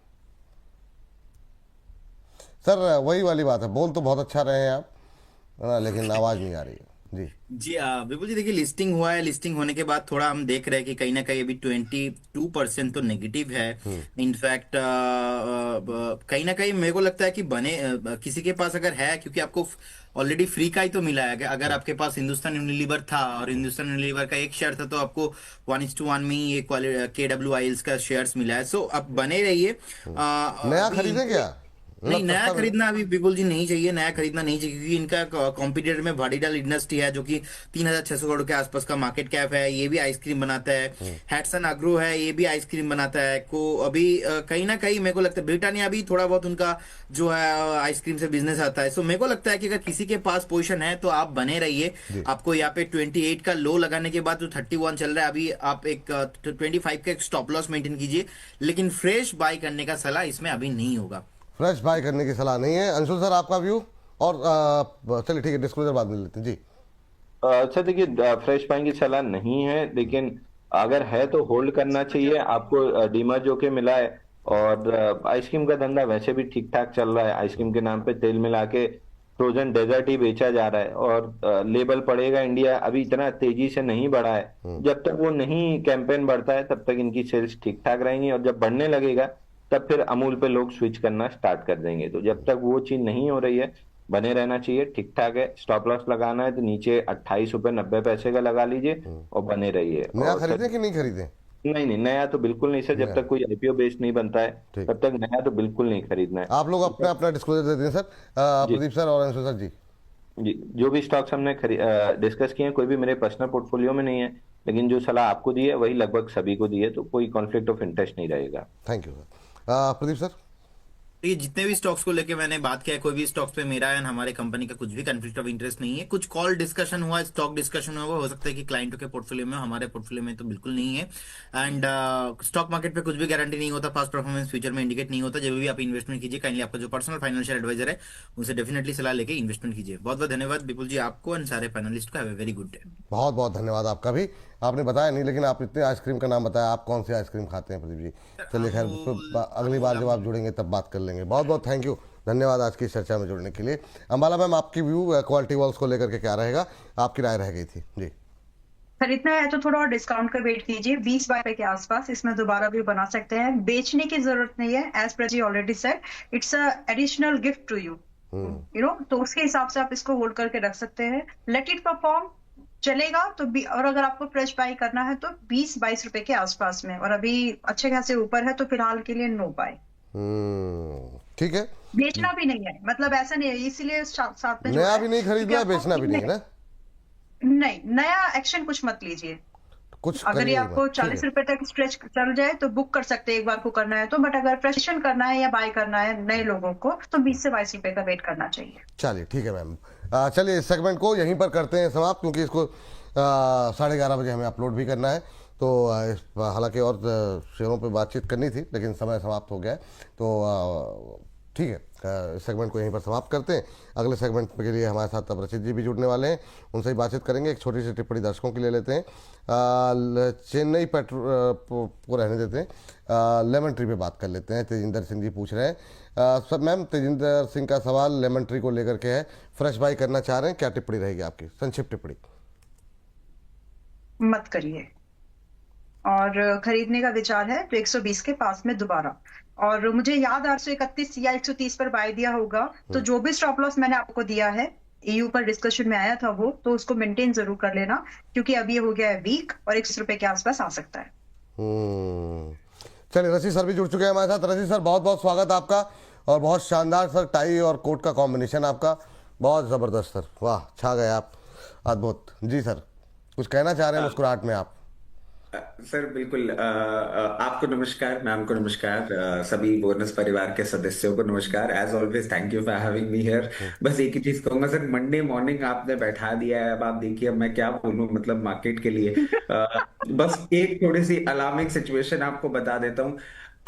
A: सर वही वाली बात है, बोल तो बहुत अच्छा रहे हैं आप, लेकिन आवाज़ नहीं आ रही है जी।
C: जी विपुल जी, देखिए लिस्टिंग हुआ है, लिस्टिंग होने के बाद थोड़ा हम देख रहे हैं कि कहीं ना कहीं अभी 22% तो नेगेटिव है। इनफैक्ट कहीं ना कहीं मेरे को लगता है कि किसी के पास अगर है, क्योंकि आपको ऑलरेडी फ्री का ही तो मिला है। अगर आपके पास हिंदुस्तान यूनिलीवर था और हिंदुस्तान यूनिलीवर का एक शेयर था, तो आपको 1:1 में ही ये KWILs का शेयर्स मिला है। सो अब बने रहिए।
A: नया खरीदें क्या?
C: नहीं, नया खरीदना अभी विपुल जी नहीं चाहिए, नया खरीदना नहीं चाहिए, क्योंकि इनका कॉम्पिटिटर में वाडीलाल इंडस्ट्री है जो कि 3,600 करोड़ के आसपास का मार्केट कैप है। ये भी आइसक्रीम बनाता है। हैट्सन एग्रो है, ये भी आइसक्रीम बनाता है। को अभी कहीं ना कहीं मेरे को लगता है ब्रिटानिया भी थोड़ा बहुत उनका जो है आइसक्रीम से बिजनेस आता है। सो मेरे को लगता है कि अगर किसी के पास पोजीशन है तो आप बने रहिए। आपको यहाँ पे 28 का लो लगाने के बाद जो 31 चल रहा है, अभी आप एक 25 का स्टॉप लॉस मेंटेन कीजिए, लेकिन फ्रेश बाय करने का सलाह इसमें अभी नहीं होगा।
A: फ्रेश बाय करने की सलाह नहीं है। अंशुल सर, आपका व्यू? और चलिए ठीक है, डिस्क्लोजर बाद में लेते हैं जी।
D: अच्छा देखिए, फ्रेश बाइंग की सलाह नहीं है, लेकिन अगर है तो होल्ड करना चाहिए। आपको डीमर्ज होके मिला है, और आइसक्रीम का धंधा वैसे भी ठीक ठाक चल रहा है। आइसक्रीम के नाम पे तेल मिला के फ्रोजन डेजर्ट ही बेचा जा रहा है, और लेबल पड़ेगा इंडिया अभी इतना तेजी से नहीं बढ़ा है। जब तक वो नहीं कैंपेन बढ़ता है तब तक इनकी सेल्स ठीक ठाक रहेंगी, और जब बढ़ने लगेगा तब फिर अमूल पे लोग स्विच करना स्टार्ट कर देंगे। तो जब तक वो चीज नहीं हो रही है, बने रहना चाहिए, ठीक ठाक है। स्टॉप लॉस लगाना है तो नीचे 28 रुपए 90 पैसे का लगा लीजिए और बने रहिए।
A: नया खरीदें कि नहीं खरीदें?
D: नहीं नहीं, नया तो बिल्कुल नहीं सर, जब तक कोई IPO बेस नहीं बनता है तब तक नया तो बिल्कुल नहीं खरीदना है।
A: आप लोग अपना अपना डिस्क्लोजर दे दें सर, प्रदीप सर और अंशुल सर जी।
D: जी, जो भी स्टॉक्स हमने डिस्कस किए हैं, कोई भी मेरे पर्सनल पोर्टफोलियो में नहीं है, लेकिन जो सलाह आपको दी है वही लगभग सभी को दी है, तो कोई कॉन्फ्लिक्ट ऑफ इंटरेस्ट नहीं रहेगा।
A: Thank you sir. Pradeep sir?
C: ये जितने भी स्टॉक्स को लेके मैंने बात किया है, कोई भी स्टॉक्स पे मेरा या हमारे कंपनी का कुछ भी कॉन्फ्लिक्ट ऑफ इंटरेस्ट नहीं है। कुछ कॉल डिस्कशन हुआ, स्टॉक डिस्कशन हुआ, हो सकता है कि क्लाइंटों के पोर्टफोलियो में, हमारे पोर्टफोलियो में तो बिल्कुल नहीं है। एंड स्टॉक मार्केट पे कुछ भी गारंटी नहीं होता, पास्ट परफॉर्मेंस फ्यूचर में इंडिकेट नहीं होता। जब भी आप इन्वेस्टमेंट कीजिए, काइंडली आपका जो पर्सनल फाइनेंशियल एडवाइजर है उनसे डेफिनेटली सलाह लेके इन्वेस्टमेंट कीजिए। बहुत बहुत धन्यवाद विपुल जी आपको एंड सारे पैनलिस्ट को। Have a very good day.
A: बहुत बहुत धन्यवाद आपका भी। आपने बताया नहीं, लेकिन आप इतने आइसक्रीम का नाम बताया, आप कौन सी आइसक्रीम खाते हैं प्रदीप जी? चलिए खैर, अगली बार जब आप जुड़ेंगे तब बात कर लेंगे। बहुत बहुत थैंक यू, धन्यवाद आज की चर्चा में जुड़ने के लिए। अम्बाला मैम, आपकी व्यू क्वालिटी वॉल्स को लेकर के क्या रहेगा? आपकी राय रह गई थी जी।
B: खरीदना है तो थोड़ा और डिस्काउंट का वेट कीजिए, 20 के आसपास इसमें दोबारा भी बना सकते हैं। बेचने की जरूरत नहीं है, as Praji already said, it's a additional gift to you, you know, तो उसके हिसाब से आप इसको होल्ड करके रख सकते हैं। लेट इट परफॉर्म, चलेगा तो भी। और अगर आपको फ्रेश बाई करना है तो 20-22 रुपए के आसपास में, और अभी अच्छे खासे ऊपर है, तो फिलहाल के लिए नो बाय।
A: ठीक है,
B: बेचना भी नहीं है, मतलब ऐसा नहीं है, इसीलिए साथ में
A: नया भी नहीं खरीदना, बेचना भी नहीं ना।
B: नहीं, नया एक्शन कुछ मत लीजिए।
A: कुछ
B: अगर ये आपको 40 रुपए तक स्ट्रेच चल जाए तो बुक कर सकते हैं एक बार को करना है तो, बट अगर फ्रेशन करना है या बाय करना है नए लोगों को तो 20 से 22 रुपए का वेट करना चाहिए।
A: चलिए ठीक है मैम, चलिए इस सेगमेंट को यहीं पर करते हैं समाप्त, क्योंकि इसको 11:30 बजे हमें अपलोड भी करना है। तो हालांकि और शेयरों पे बातचीत करनी थी, लेकिन समय समाप्त हो गया है, तो ठीक है, इस सेगमेंट को यहीं पर समाप्त करते हैं। अगले सेगमेंट के लिए हमारे साथ अब रचित जी भी जुड़ने वाले हैं, उनसे ही बातचीत करेंगे। एक छोटी सी टिप्पणी दर्शकों के लिए लेते हैं। चेन्नई पेट्रो को रहने देते हैं, लेमन ट्री पे बात कर लेते हैं। तेजिंदर सिंह जी पूछ रहे हैं सब मैम, तेजिंदर सिंह का सवाल लेमन ट्री को लेकर के है, फ्रेश बाई करना चाह रहे हैं, क्या टिप्पणी रहेगी आपकी? संक्षिप्त टिप्पणी।
B: मत करिए, और खरीदने का विचार है तो 120 के पास में दोबारा। और मुझे याद 831 या 130 पर बाय दिया होगा, तो जो भी स्टॉप लॉस मैंने आपको दिया है EU पर डिस्कशन में आया था वो, तो उसको मेंटेन जरूर कर लेना, क्योंकि अभी ये हो गया है वीक और 100 रुपए के आसपास आ सकता है।
A: हम्म। चलिए, रशीद सर भी जुड़ चुके हैं हमारे साथ। रशीद सर, बहुत बहुत स्वागत आपका। और बहुत शानदार सर, टाई और कोट का कॉम्बिनेशन आपका बहुत ज़बरदस्त सर, वाह, छा गए आप, अद्भुत। जी सर, कुछ कहना चाह रहे हैं मुस्कुराहट में आप?
E: सर बिल्कुल, आपको नमस्कार, मैम को नमस्कार, सभी बोनस परिवार के सदस्यों को नमस्कार। As always thank you for having me here. बस एक ही चीज कहूंगा सर, मंडे मॉर्निंग आपने बैठा दिया है। अब आप देखिए, अब मैं क्या बोलूं मतलब मार्केट के लिए। बस एक थोड़ी सी अलार्मिंग सिचुएशन आपको बता देता हूं।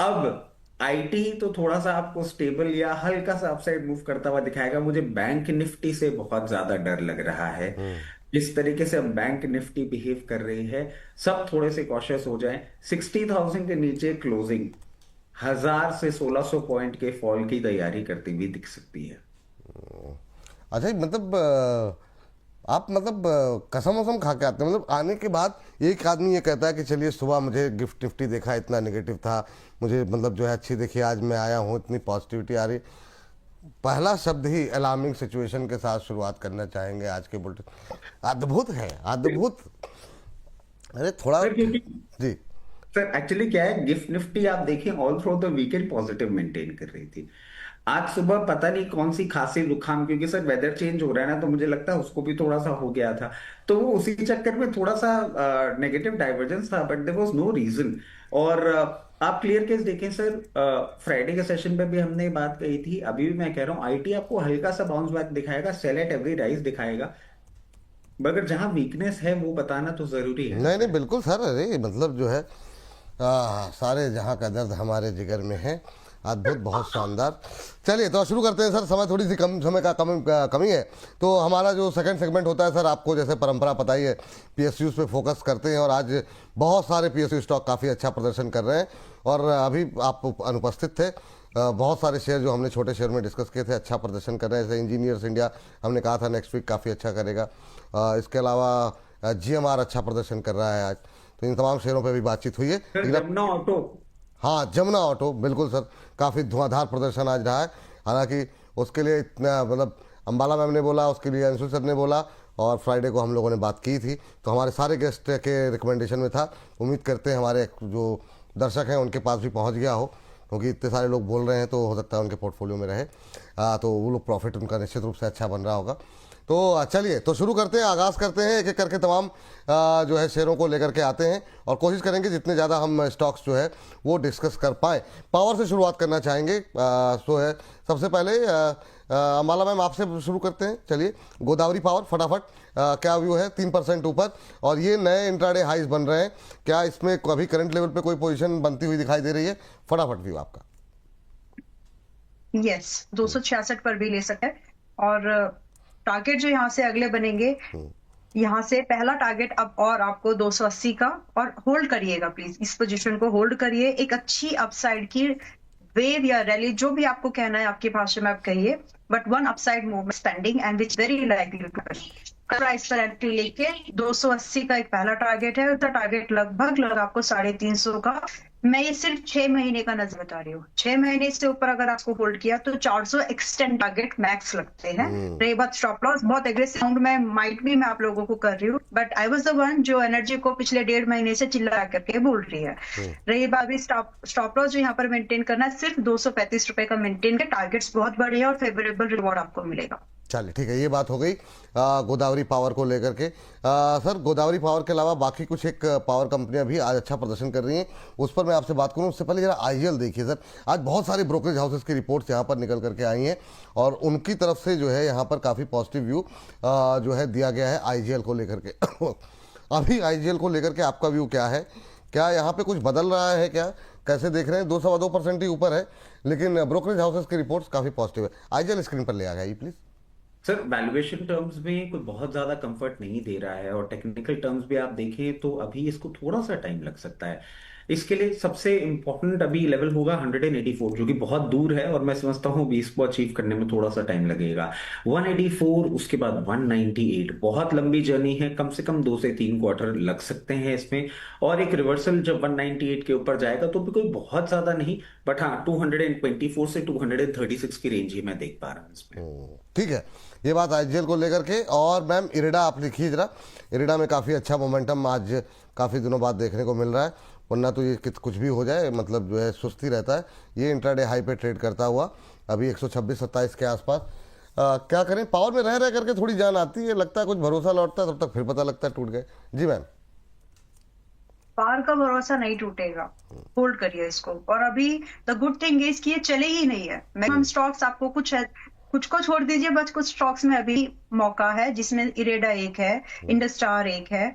E: अब आईटी तो थोड़ा सा आपको स्टेबल या हल्का सा अपसाइड मूव करता हुआ दिखाएगा। मुझे बैंक निफ्टी से बहुत ज्यादा डर लग रहा है। जिस तरीके से अब बैंक निफ्टी बिहेव कर रही है, सब थोड़े से कॉशियस हो जाएं। 60,000 के नीचे क्लोजिंग 1000 से 1600 पॉइंट के फॉल की तैयारी करती हुई दिख सकती है।
A: अच्छा, मतलब आप मतलब कसम वसम खा के आते हैं? मतलब आने के बाद एक आदमी ये कहता है कि चलिए सुबह मुझे गिफ्ट निफ्टी देखा, इतना नेगेटिव था, मुझे मतलब जो है अच्छी देखी, आज मैं आया हूँ, इतनी पॉजिटिविटी आ रही। पहला शब्द ही अलार्मिंग सिचुएशन के साथ शुरुआत करना चाहेंगे आज के बुलेटिन। अद्भुत है, अद्भुत। अरे थोड़ा
E: सर क्योंकि
A: जी
E: सर एक्चुअली क्या है, गिफ्ट निफ्टी आप देखें all through the weekend positive maintain कर रही थी। आज सुबह पता नहीं कौन सी खांसी जुकाम, क्योंकि सर वेदर चेंज हो रहा है ना, तो मुझे लगता है उसको भी थोड़ा सा हो गया था, तो वो उसी चक्कर में थोड़ा सा नेगेटिव डाइवर्जेंस था, but there was no reason. और आप क्लियर केस देखें सर, फ्राइडे के सेशन पे भी हमने ये बात कही थी, अभी भी मैं कह रहा हूँ, आईटी आपको हल्का सा बाउंस बैक दिखाएगा, सेल एट एवरी राइज दिखाएगा, मगर जहां वीकनेस है वो बताना तो जरूरी है ना
A: नहीं नहीं,
E: सर।
A: बिल्कुल सर। अरे मतलब जो है सारे जहाँ का दर्द हमारे जिगर में है। अद्भुत, बहुत शानदार। चलिए तो शुरू करते हैं सर, समय थोड़ी सी समय का कमी है, तो हमारा जो सेकंड सेगमेंट होता है सर, आपको जैसे परंपरा पता ही है, पीएसयूज पे फोकस करते हैं। और आज बहुत सारे पीएसयू स्टॉक काफ़ी अच्छा प्रदर्शन कर रहे हैं। और अभी आप अनुपस्थित थे, बहुत सारे शेयर जो हमने छोटे शेयर में डिस्कस किए थे अच्छा प्रदर्शन कर रहे हैं। जैसे इंजीनियर्स इंडिया हमने कहा था नेक्स्ट वीक काफ़ी अच्छा करेगा। इसके अलावा जीएमआर अच्छा प्रदर्शन कर रहा है आज। तो इन तमाम शेयरों पे भी बातचीत हुई है।
E: सर
A: लेकिन
E: जमुना ऑटो,
A: हाँ, जमुना ऑटो, बिल्कुल सर, काफ़ी धुआंधार प्रदर्शन आज रहा है। हालांकि उसके लिए इतना मतलब अंबाला मैम ने बोला, उसके लिए अंशु सर ने बोला, और फ्राइडे को हम लोगों ने बात की थी, तो हमारे सारे गेस्ट के रिकमेंडेशन में था। उम्मीद करते हैं हमारे जो दर्शक हैं उनके पास भी पहुंच गया हो, क्योंकि इतने सारे लोग बोल रहे हैं तो हो सकता है उनके पोर्टफोलियो में रहे। तो वो लोग प्रॉफिट उनका निश्चित रूप से अच्छा बन रहा होगा। तो चलिए तो शुरू करते हैं, आगाज़ करते हैं, एक एक करके तमाम जो है शेयरों को लेकर के आते हैं, और कोशिश करेंगे जितने ज़्यादा हम स्टॉक्स जो है वो डिस्कस कर पाएँ। पावर से शुरुआत करना चाहेंगे। सो है सबसे पहले अंबाला मैम, आपसे शुरू करते हैं। चलिए, गोदावरी पावर फटाफट, क्या व्यू है? 3% ऊपर, और ये नए इंट्राडे हाइज बन रहे हैं, क्या इसमें अभी करंट लेवल पे कोई पोजीशन बनती हुई दिखाई दे रही है? फटाफट व्यू आपका।
B: यस, 266 पर भी ले सकते हैं। और टारगेट जो यहाँ से अगले बनेंगे, यहाँ से पहला टारगेट अब और आपको 280 का, और होल्ड करिएगा प्लीज, इस पोजीशन को होल्ड करिए। एक अच्छी अपसाइड की वेव या रैली, जो भी आपको कहना है आपकी भाषा में आप कहिए, but one upside movement pending and which very likely to price पर एंट्री लेके 280 का एक पहला टारगेट है। उसका टारगेट लगभग आपको 350 का। मैं ये सिर्फ 6 महीने का नजर बता रही हूँ। 6 महीने से ऊपर अगर आपको होल्ड किया तो 400 एक्सटेंड टारगेट मैक्स लगते हैं। रही बात स्टॉप लॉस, बहुत एग्रेसिव राउंड में माइट भी मैं आप लोगों को कर रही हूँ, but I was the one जो एनर्जी को पिछले 1.5 महीने से चिल्ला करके बोल रही है। रही बात भी स्टॉप लॉस जो यहाँ पर मेंटेन करना है, सिर्फ 235 रुपए का मेंटेन के टारगेट्स बहुत बड़े हैं और फेवरेबल रिवॉर्ड आपको मिलेगा।
A: चलिए ठीक है, ये बात हो गई गोदावरी पावर को लेकर के। सर, गोदावरी पावर के अलावा बाकी कुछ एक पावर कंपनियां भी आज अच्छा प्रदर्शन कर रही हैं, उस पर मैं आपसे बात करूं। उससे पहले जरा आईजीएल देखिए सर, आज बहुत सारे ब्रोकरेज हाउसेस की रिपोर्ट्स यहाँ पर निकल करके आई हैं, और उनकी तरफ से जो है यहाँ पर काफ़ी पॉजिटिव व्यू जो है दिया गया है आईजीएल को लेकर के। अभी आईजीएल को लेकर के आपका व्यू क्या है? क्या यहाँ पे कुछ बदल रहा है? क्या कैसे देख रहे हैं? 2-2.5% ही ऊपर है, लेकिन ब्रोकरेज हाउसेस की रिपोर्ट्स काफ़ी पॉजिटिव है। आईजीएल स्क्रीन पर ले आ गया प्लीज़।
E: सर वैल्यूएशन टर्म्स में कोई बहुत ज्यादा कंफर्ट नहीं दे रहा है, और टेक्निकल टर्म्स भी आप देखें तो अभी इसको थोड़ा सा टाइम लग सकता है। इसके लिए सबसे इंपॉर्टेंट अभी लेवल होगा 184, जो कि बहुत दूर है और मैं समझता हूँ भी इसको अचीव करने में थोड़ा सा टाइम लगेगा। 184, उसके बाद 198, बहुत लंबी जर्नी है, कम से कम 2 से 3 क्वार्टर लग सकते हैं इसमें। और एक रिवर्सल जब 198 के ऊपर जाएगा तो भी कोई बहुत ज्यादा नहीं, बट हाँ 224 से 236 की रेंज ही मैं देख पा रहा हूँ इसमें।
A: ठीक है, ये बात आईजीएल को लेकर के। और मैम इरिडा आप लिखिए जरा, इरिडा में काफ़ी अच्छा मोमेंटम आज काफ़ी दिनों बाद देखने को मिल रहा है, वरना तो ये कुछ भी हो जाए मतलब जो है सुस्ती रहता है। ये इंट्राडे हाई पे ट्रेड करता हुआ अभी 126-27 के आसपास। क्या करें, पावर में रह करके थोड़ी जान आती है, लगता है कुछ भरोसा लौटता है, तब तक फिर पता लगता है टूट गए। जी मैम।
B: पावर का भरोसा नहीं टूटेगा, होल्ड करिए इसको। और अभी द गुड थिंग इज कि ये चले ही नहीं है। मैक्सिमम स्टॉक्स आपको कुछ को छोड़ दीजिए, बस कुछ स्टॉक्स में अभी मौका है, जिसमें इरेडा एक है, इंडस्टार एक है,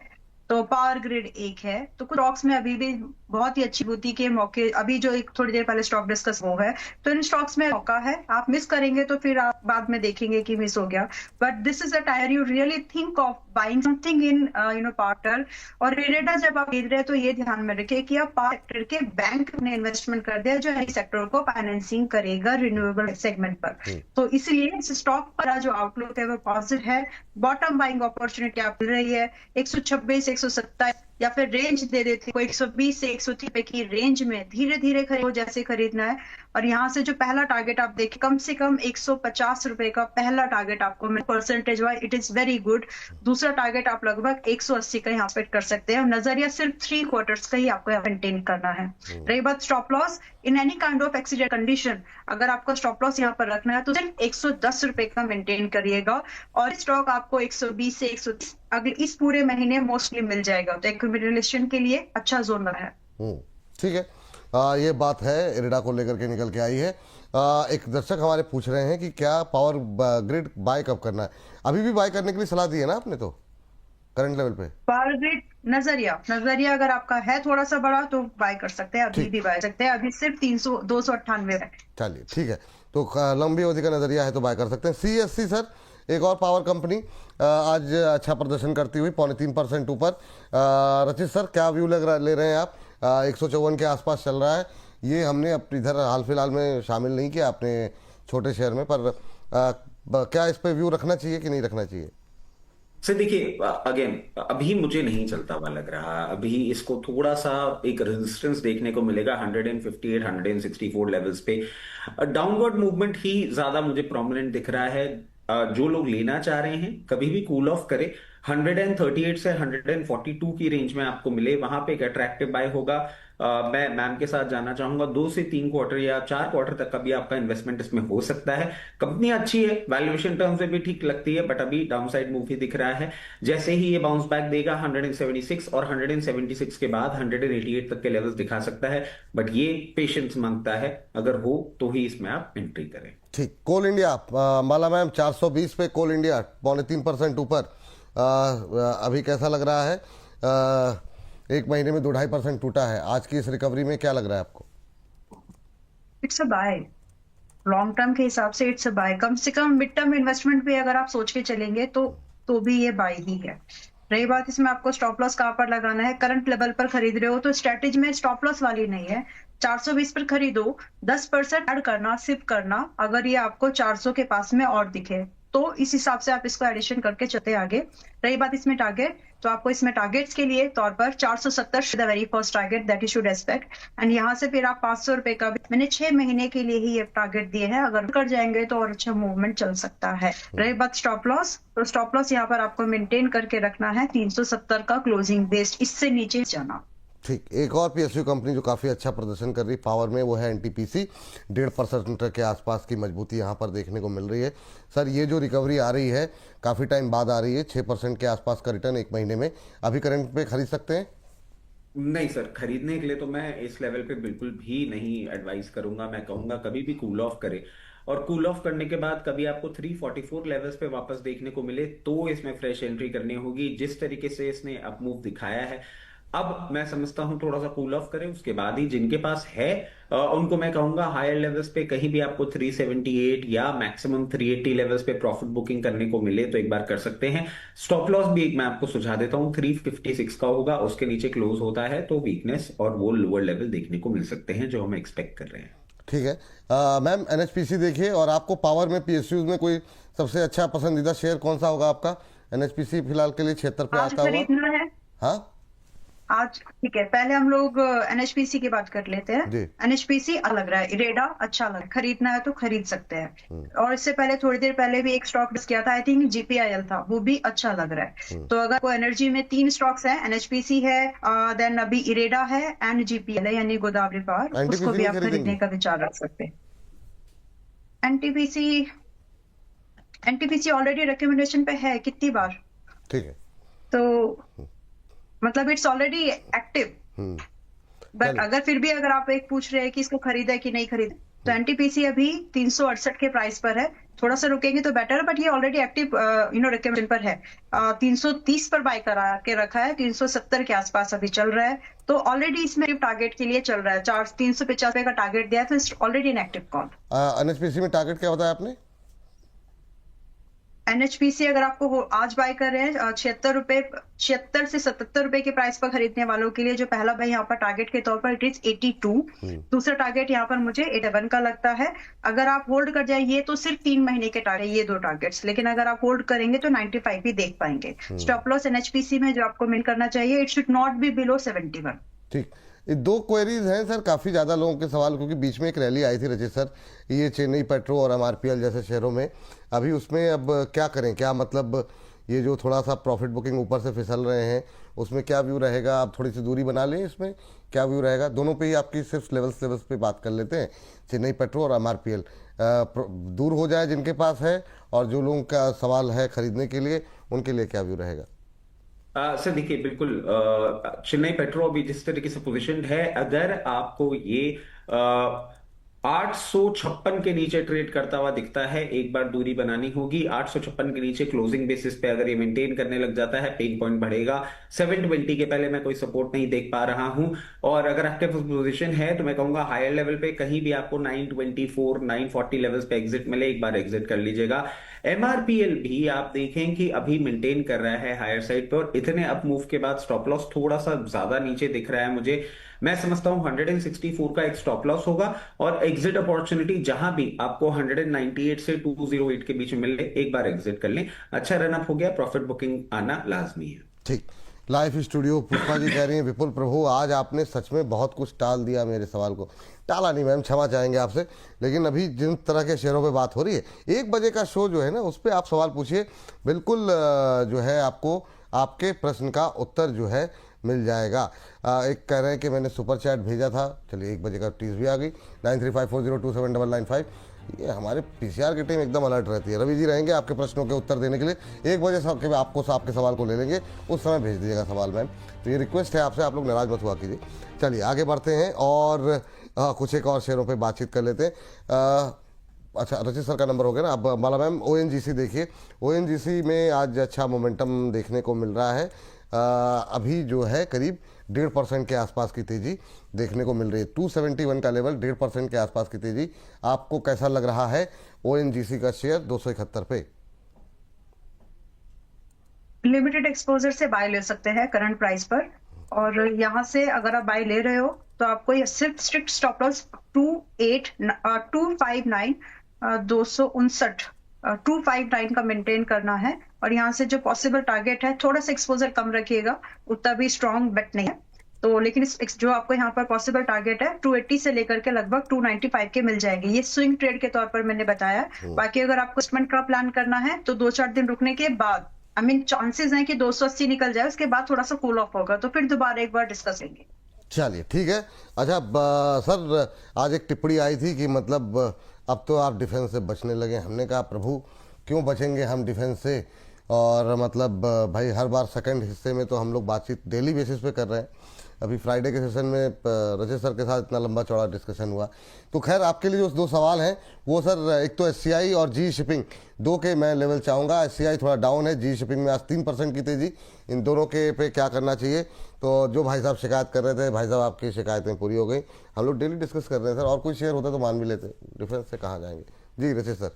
B: तो पावर ग्रिड एक है। तो कुछ स्टॉक्स में अभी भी बहुत ही अच्छी बुद्धि के मौके, अभी जो एक थोड़ी देर पहले स्टॉक डिस्कस वो है, तो इन स्टॉक्स में मौका है। आप मिस करेंगे तो फिर आप बाद में देखेंगे कि मिस हो गया, but this is a time you really think of buying something in partner. और इरेडा जब आप खरीद रहे हैं तो ये ध्यान में रखिए कि आप पावर सेक्टर के बैंक में इन्वेस्टमेंट कर दिया, जो एनर्जी सेक्टर को फाइनेंसिंग करेगा रिन्यूएबल सेगमेंट पर। तो इसलिए इस स्टॉक पर जो आउटलुक है वो पॉजिटिव है। बॉटम बाइंग अपॉर्चुनिटी आप मिल रही है 126, 127 या फिर रेंज दे देते को 120 से 130 रुपए की रेंज में धीरे धीरे खरीदो जैसे खरीदना है। और यहाँ से जो पहला टारगेट आप देखें, कम से कम 150 रुपए का पहला टारगेट आपको percentage wise it is very good. दूसरा टारगेट आप लगभग 180 का यहाँ एक्सपेक्ट कर सकते हैं। और नजरिया सिर्फ 3 क्वार्टर्स का ही आपको मेंटेन करना है। रही बात stop loss, in any kind of accident condition अगर आपको स्टॉप लॉस यहाँ पर रखना है तो सिर्फ 110 रुपए का मेंटेन करिएगा। और स्टॉक आपको 120 से 130 अगर इस पूरे महीने मोस्टली मिल जाएगा, तो एक्यूमुलेशन के लिए अच्छा जोन बना है।
A: ठीक है, ये बात है इरिडा को लेकर के निकल के आई है। एक दर्शक हमारे पूछ रहे हैं कि क्या पावर ग्रिड बाय कब करना है। अभी भी बाय करने के लिए सलाह दी है ना आपने, तो करंट लेवल पे
B: पावर ग्रिड नजरिया अगर आपका है थोड़ा सा बड़ा तो बाय कर सकते हैं, अभी भी बाय सकते हैं। अभी सिर्फ 298 है।
A: चलिए ठीक है, तो लंबी अवधि का नजरिया है तो बाय कर सकते हैं। CSC सर, एक और पावर कंपनी आज अच्छा प्रदर्शन करती हुई 3.25% ऊपर। रचित सर, क्या व्यू ले रहे हैं आप? 154 के आसपास चल रहा है। ये हमने अपनी इधर हाल फिलहाल में शामिल नहीं किया अपने छोटे शेयर में, पर क्या इस पे व्यू रखना चाहिए कि नहीं रखना चाहिए?
E: सर देखिए, अगेन अभी मुझे नहीं चलता हुआ लग रहा। अभी इसको थोड़ा सा एक रेजिस्टेंस देखने को मिलेगा 158, 164 लेवल्स पे। डाउनवर्ड मूवमेंट ही ज्यादा मुझे प्रोमिनेंट दिख रहा है। जो लोग लेना चाह रहे हैं कभी भी कूल ऑफ करे, 138 से 142 की रेंज में आपको मिले, वहां पे एक अट्रैक्टिव बाय होगा। मैं मैम के साथ जाना चाहूंगा 2 से 3 क्वार्टर या 4 क्वार्टर तक का भी आपका इन्वेस्टमेंट इसमें हो सकता है। कंपनी अच्छी है, वैल्यूएशन टर्म्स में भी ठीक लगती है, बट अभी डाउनसाइड मूव ही दिख रहा है। जैसे ही ये बाउंस बैक देगा 176 और 176 के बाद 188 तक के लेवल्स दिखा सकता है, बट ये पेशेंस मांगता है। अगर हो तो ही इसमें आप एंट्री करें।
A: ठीक। कोल इंडिया, माला मैम 420 पे कोल इंडिया 3.25% ऊपर। अभी कैसा लग रहा है? एक महीने में 2-2.5% टूटा है। आज की इस रिकवरी में क्या लग रहा है आपको?
B: It's a buy, long term के हिसाब से इट्स अ बाय। कम से कम मिड टर्म इन्वेस्टमेंट भी अगर आप सोच के चलेंगे तो भी ये बाय ही है। रही बात इसमें आपको स्टॉप लॉस कहाँ पर लगाना है, करंट लेवल पर खरीद रहे हो तो स्ट्रेटेजी में स्टॉप लॉस वाली नहीं है। 420 पर खरीदो, 10% ऐड करना, सिप करना, अगर ये आपको 400 के पास में और दिखे तो इस हिसाब से आप इसको एडिशन करके चलते आगे। रही बात इसमें टारगेट, तो आपको इसमें टारगेट्स के लिए तौर पर 470 the very first target that you should expect. And यहाँ से फिर आप 500 रुपए का भी, मैंने 6 महीने के लिए ही ये टारगेट दिए हैं, अगर कर जाएंगे तो और अच्छा मूवमेंट चल सकता है। रही बात स्टॉप लॉस, तो स्टॉप लॉस यहाँ पर आपको मेंटेन करके रखना है 370 का क्लोजिंग बेस्ड, इससे नीचे जाना।
A: ठीक। एक और PSU कंपनी जो काफ़ी अच्छा प्रदर्शन कर रही पावर में, वो है NTPC। 1.5% के आसपास की मजबूती यहाँ पर देखने को मिल रही है। सर, ये जो रिकवरी आ रही है काफ़ी टाइम बाद आ रही है, 6% के आसपास का रिटर्न एक महीने में, अभी करंट पे खरीद सकते हैं?
E: नहीं सर, खरीदने के लिए तो मैं इस लेवल पे बिल्कुल भी नहीं एडवाइस करूंगा। मैं कहूंगा कभी भी कूल ऑफ करे, और कूल ऑफ करने के बाद कभी आपको 344 लेवल्स पे वापस देखने को मिले तो इसमें फ्रेश एंट्री करनी होगी। जिस तरीके से इसने अप मूव दिखाया है, अब मैं समझता हूं थोड़ा सा कूल ऑफ करें, उसके बाद ही जिनके पास है उनको मैं कहूंगा हायर लेवल्स पे कहीं भी आपको 378 या मैक्सिमम 380 लेवल्स पे प्रॉफिट बुकिंग करने को मिले तो एक बार कर सकते हैं। स्टॉप लॉस भी एक मैं आपको सुझा देता हूं, 356 का होगा, उसके नीचे क्लोज होता है तो वीकनेस और वो लोअर लेवल देखने को मिल सकते हैं जो हम एक्सपेक्ट कर रहे हैं।
A: ठीक है। मैम एनएचपीसी देखिए, और आपको पावर में पीएसयूज में कोई सबसे अच्छा पसंदीदा शेयर कौन सा होगा आपका? एनएचपीसी फिलहाल के लिए 76 पे
B: आज
A: आता हुआ।
B: खरीदना है
A: हाँ
B: आज, ठीक है। पहले हम लोग एनएचपीसी की बात कर लेते हैं।
A: जी।
B: एनएचपीसी लग रहा है, इरेडा अच्छा लग रहा है, खरीदना है तो खरीद सकते हैं। और इससे पहले थोड़ी देर पहले भी एक स्टॉक डिस्कस किया था, आई थिंक जीपीआईएल था, वो भी अच्छा लग रहा है। तो अगर कोई एनर्जी में 3 स्टॉक्स हैं, एनएचपीसी है, देन अभी इरेडा है एंड जीपीएल है यानी गोदावरी पावर,
A: एनटीपीसी
B: उसको भी
A: नहीं
B: आप
A: खरीदेंगे?
B: खरीदने का विचार रख सकते हैं। एनटीपीसी एनटीपीसी ऑलरेडी रिकमेंडेशन पे है कितनी बार,
A: ठीक है।
B: तो मतलब इट्स ऑलरेडी एक्टिव। बट
A: चलिए।
B: अगर फिर भी अगर आप एक पूछ रहे हैं कि इसको खरीदा है कि नहीं खरीदा, तो एनटीपीसी अभी 368 के प्राइस पर है। थोड़ा सा रुकेंगे तो बेटर है, बट ये ऑलरेडी एक्टिव रिकमेंडेशन पर है। 330 पर बाय करा के रखा है, 370 के आसपास अभी चल रहा है। तो ऑलरेडी इसमें टारगेट के लिए चल रहा है, 350 का टारगेट दिया है, तो it's already an active call.
A: NHPC में टारगेट क्या बताया आपने?
B: एनएचपीसी अगर आपको आज बाय कर रहे हैं 76 से 77 रुपए के प्राइस पर खरीदने वालों के लिए, जो पहला भाई यहाँ पर टारगेट के तौर पर इट इज 82। दूसरा टारगेट यहाँ पर मुझे 81 का लगता है। अगर आप होल्ड कर जाइए तो सिर्फ 3 महीने के टारगेट, ये 2 टारगेट्स, लेकिन अगर आप होल्ड करेंगे तो 95 भी देख पाएंगे। स्टॉप लॉस एनएचपीसी में जो आपको मेन करना चाहिए, it should not be below 71।
A: ठीक। ये 2 क्वेरीज हैं सर, काफ़ी ज़्यादा लोगों के सवाल, क्योंकि बीच में एक रैली आई थी रजित सर, ये चेन्नई पेट्रो और एमआरपीएल जैसे शहरों में। अभी उसमें अब क्या करें, क्या मतलब ये जो थोड़ा सा प्रॉफिट बुकिंग ऊपर से फिसल रहे हैं, उसमें क्या व्यू रहेगा? आप थोड़ी सी दूरी बना लें, इसमें क्या व्यू रहेगा? दोनों पे ही आपकी सिर्फ लेवल्स पे बात कर लेते हैं, चेन्नई पेट्रो और एमआरपीएल। दूर हो जाए जिनके पास है, और जो लोगों का सवाल है खरीदने के लिए, उनके लिए क्या व्यू रहेगा?
E: सर देखिए बिल्कुल, चेन्नई पेट्रो अभी जिस तरीके से पोजीशनड है, अगर आपको ये 856 के नीचे ट्रेड करता हुआ दिखता है, एक बार दूरी बनानी होगी। 856 के नीचे क्लोजिंग बेसिस पे अगर ये मेंटेन करने लग जाता है, पेन पॉइंट बढ़ेगा। 720 के पहले मैं कोई सपोर्ट नहीं देख पा रहा हूं। और अगर आपके पास पोजीशन है तो मैं कहूंगा हायर लेवल पे कहीं भी आपको 924 940 लेवल्स पे एग्जिट मिले, एक बार एग्जिट कर लीजिएगा। एमआरपीएल भी आप देखें कि अभी मेंटेन कर रहा है हायर साइड पे, और इतने अप मूव के बाद स्टॉप लॉस थोड़ा सा ज्यादा नीचे दिख रहा है मुझे। मैं समझता हूं 164 का एक स्टॉप लॉस होगा, और एग्जिट अपॉर्चुनिटी जहां भी आपको 198 से 208 के बीच में मिले, एक बार एग्जिट कर लें। अच्छा रन अप हो गया, प्रॉफिट बुकिंग आना लाजमी है।
A: ठीक। लाइव स्टूडियो पुष्पा जी कह रही हैं, विपुल प्रभु आज आपने सच में बहुत कुछ टाल दिया मेरे सवाल को। टाला नहीं मैम, क्षमा चाहेंगे आपसे, लेकिन अभी जिन तरह के शेयरों पे बात हो रही है, 1 बजे का शो जो है ना, उस पर आप सवाल पूछिए, बिल्कुल जो है आपको आपके प्रश्न का उत्तर जो है मिल जाएगा। एक कह रहे हैं कि मैंने सुपर चैट भेजा था, चलिए 1 बजे का टीज भी आ गई, 9354027995। ये हमारे पीसीआर की टीम एकदम अलर्ट रहती है। रवि जी रहेंगे आपके प्रश्नों के उत्तर देने के लिए। 1 बजे के आपको आपके सवाल को ले लेंगे, उस समय भेज दीजिएगा सवाल मैम। तो ये रिक्वेस्ट है आपसे, आप लोग नाराज मत हुआ कीजिए। चलिए आगे बढ़ते हैं और कुछ एक और शेयरों पे बातचीत कर लेते हैं। अच्छा रचित सर का नंबर हो गया ना। अब माला मैम ओएनजीसी देखिए, ओएनजीसी में आज अच्छा मोमेंटम देखने को मिल रहा है। अभी जो है करीब 1.5% के आसपास की तेजी देखने को मिल रही है। 271 का लेवल, 1.5% के आसपास की तेजी। आपको कैसा लग रहा है ओएनजीसी का शेयर 271 पे?
B: लिमिटेड एक्सपोजर से बाय ले सकते हैं करंट प्राइस पर, और यहाँ से अगर आप बाय ले रहे हो तो आपको ये सिर्फ स्ट्रिक्ट स्टॉप लॉस 259 का मेंटेन करना है। और यहाँ से जो पॉसिबल टारगेट है, थोड़ा सा एक्सपोजर कम रखिएगा, उतना भी स्ट्रॉन्ग बेट नहीं है तो, लेकिन जो आपको यहाँ पर पॉसिबल टारगेट है 280 से लेकर के लगभग 295 के मिल जाएंगे। ये स्विंग ट्रेड के तौर पर मैंने बताया। बाकी अगर आपको इन्वेस्टमेंट का प्लान करना है तो 2-4 दिन रुकने के बाद, चांसेस हैं कि 280 निकल जाए, उसके बाद थोड़ा सा कूल ऑफ होगा, तो फिर दोबारा एक बार डिस्कस करेंगे।
A: चलिए ठीक है। अच्छा सर, आज एक टिप्पणी आई थी कि मतलब अब तो आप डिफेंस से बचने लगे। हमने कहा प्रभु क्यों बचेंगे हम डिफेंस से, और मतलब भाई हर बार सेकंड हिस्से में तो हम लोग बातचीत डेली बेसिस पे कर रहे हैं। अभी फ्राइडे के सेशन में रजत सर के साथ इतना लंबा चौड़ा डिस्कशन हुआ। तो खैर आपके लिए जो दो सवाल हैं वो सर, एक तो एससीआई और जी शिपिंग, दो के मैं लेवल चाहूँगा। एससीआई थोड़ा डाउन है, जी शिपिंग में आज 3% की तेज़ी, इन दोनों के पे क्या करना चाहिए? तो जो भाई साहब शिकायत कर रहे थे, भाई साहब आपकी शिकायतें पूरी हो गई, हम लोग डेली डिस्कस कर रहे हैं सर, और कोई शेयर होता तो मान भी लेते, डिफरेंस से कहाँ जाएंगे? जी रजत सर।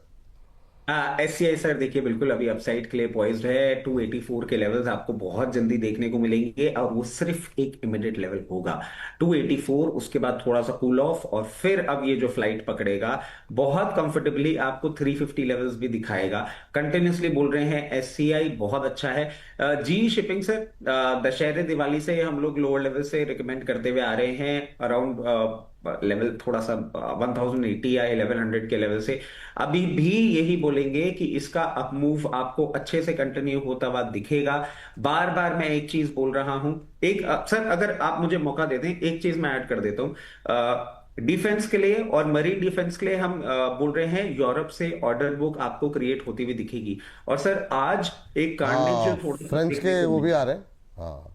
E: एससीआई सर देखिए बिल्कुल अभी अपसाइड के लिए पॉइज्ड है। 284 के लेवल्स आपको बहुत जल्दी देखने को मिलेंगे और वो सिर्फ एक इमीडिएट लेवल होगा 284, उसके बाद थोड़ा सा कूल ऑफ और फिर अब ये जो फ्लाइट पकड़ेगा बहुत कंफर्टेबली आपको 350 लेवल्स भी दिखाएगा। कंटिन्यूसली बोल रहे हैं एससीआई बहुत अच्छा है। जी शिपिंग से दशहरे दिवाली से हम लोग लोअर लेवल से रिकमेंड करते हुए आ रहे हैं, अराउंड लेवल थोड़ा सा 1080 या 1100 के लेवल से अभी भी यही बोलेंगे कि इसका अप मूव आपको अच्छे से कंटिन्यू होता हुआ दिखेगा। बार बार मैं एक चीज बोल रहा हूं, एक सर अगर आप मुझे मौका दे दें एक चीज मैं ऐड कर देता हूं। डिफेंस के लिए और मरीन डिफेंस के लिए हम बोल रहे हैं यूरोप से ऑर्डर बुक आपको क्रिएट होती हुई दिखेगी। और सर आज एक कार्नेज
A: हाँ,
E: जो थोड़ा
A: फ्रेंच
E: देखने
A: के
E: को
A: वो भी
E: मिला।
A: आ रहे हैं। हाँ।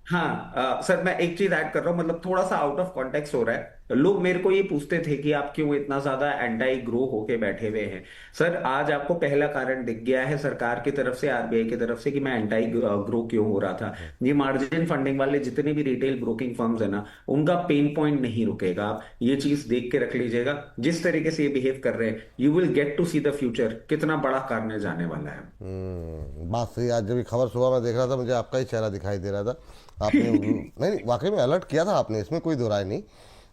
E: हाँ सर मैं एक चीज ऐड कर रहा हूं, मतलब थोड़ा सा आउट ऑफ कॉन्टेक्स्ट हो रहा है। लोग मेरे को ये पूछते थे कि आप क्यों इतना ज्यादा एंटी ग्रो होके बैठे हुए हैं। सर आज आपको पहला कारण दिख गया है सरकार की तरफ से, आरबीआई की तरफ से, कि मैं एंटी ग्रो क्यों हो रहा था। ये मार्जिन फंडिंग वाले जितने भी रिटेल ब्रोकिंग फर्म्स है ना, उनका पेन पॉइंट नहीं रुकेगा। आप ये चीज देख के रख लीजिएगा, जिस तरीके से ये बिहेव कर रहे हैं you will get to see the future, कितना बड़ा कार्नेज आने वाला है।
A: बात सही। आज जब ये खबर सुबह मैं देख रहा था मुझे आपका ही चेहरा दिखाई दे रहा था। आपने नहीं वाकई में अलर्ट किया था आपने, इसमें कोई दो राय नहीं।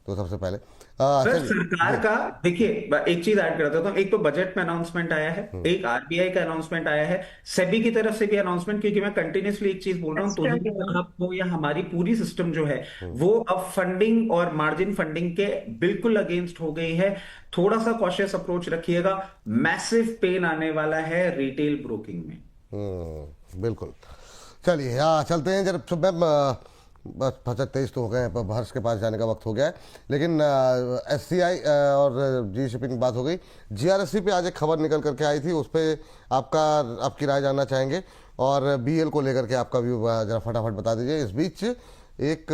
A: तो सबसे पहले
E: सर
A: चलिए।
E: सरकार का देखिए एक चीज ऐड कर देता हूं, एक तो बजट में अनाउंसमेंट आया है, एक आरबीआई का अनाउंसमेंट आया है, सेबी की तरफ से भी अनाउंसमेंट, क्योंकि मैं कंटिन्यूसली एक चीज बोल रहा हूं, तो ही आपको या हमारी पूरी सिस्टम जो है वो अब फंडिंग और मार्जिन फंडिंग के बिल्कुल अगेंस्ट हो गई है। थोड़ा सा कॉशियस अप्रोच रखिएगा, मैसिव पेन आने वाला है रिटेल ब्रोकिंग में।
A: बिल्कुल। चलिए हाँ चलते हैं जब मैम, बस 25-23 तो हो गए हैं, अब हर्ष के पास जाने का वक्त हो गया है। लेकिन एससीआई और जी शिपिंग की बात हो गई। जीआरएससी पे आज एक खबर निकल करके आई थी, उस पर आपकी राय जानना चाहेंगे, और बीएल को लेकर के आपका व्यू जरा फटाफट बता दीजिए। इस बीच एक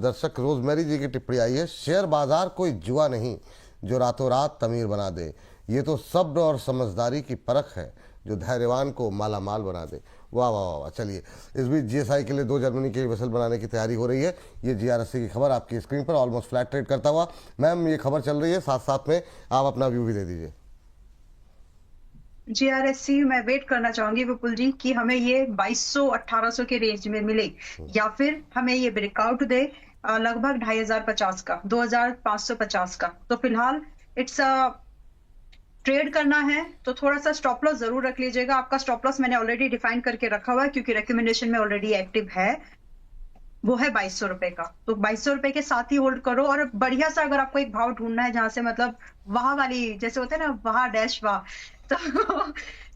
A: दर्शक रोजमेरी जी की टिप्पणी आई है, शेयर बाजार कोई जुआ नहीं जो रातों रात अमीर बना दे, ये तो सब्र और समझदारी की परख है जो धैर्यवान को माला माल बना दे। वाह वाह वाह। चलिए इस बीच जीएसआई के लिए 2 जर्मनी के वेसल बनाने की तैयारी हो रही है। ये जीआरएससी की खबर आपकी स्क्रीन पर ऑलमोस्ट फ्लैट ट्रेड करता हुआ। मैम ये खबर चल रही है, साथ साथ में आप अपना व्यू भी दे दीजिए।
B: जीआरएससी मैं वेट करना चाहूंगी विपुल जी कि हमें ये 2200-1800 के रेंज में मिले, या फिर हमें ये ब्रेकआउट दे लगभग 2550 का, 2550 का। तो फिलहाल इट्स ट्रेड करना है तो थोड़ा सा स्टॉप लॉस जरूर रख लीजिएगा। आपका स्टॉप लॉस मैंने ऑलरेडी डिफाइन करके रखा हुआ है, क्योंकि रिकमेंडेशन में ऑलरेडी एक्टिव है, वो है 2200 रुपए का। तो 2200 रुपए के साथ ही होल्ड करो, और बढ़िया सा अगर आपको एक भाव ढूंढना है जहां से मतलब वाह वाली जैसे होते हैं ना, वाह डैश वाह,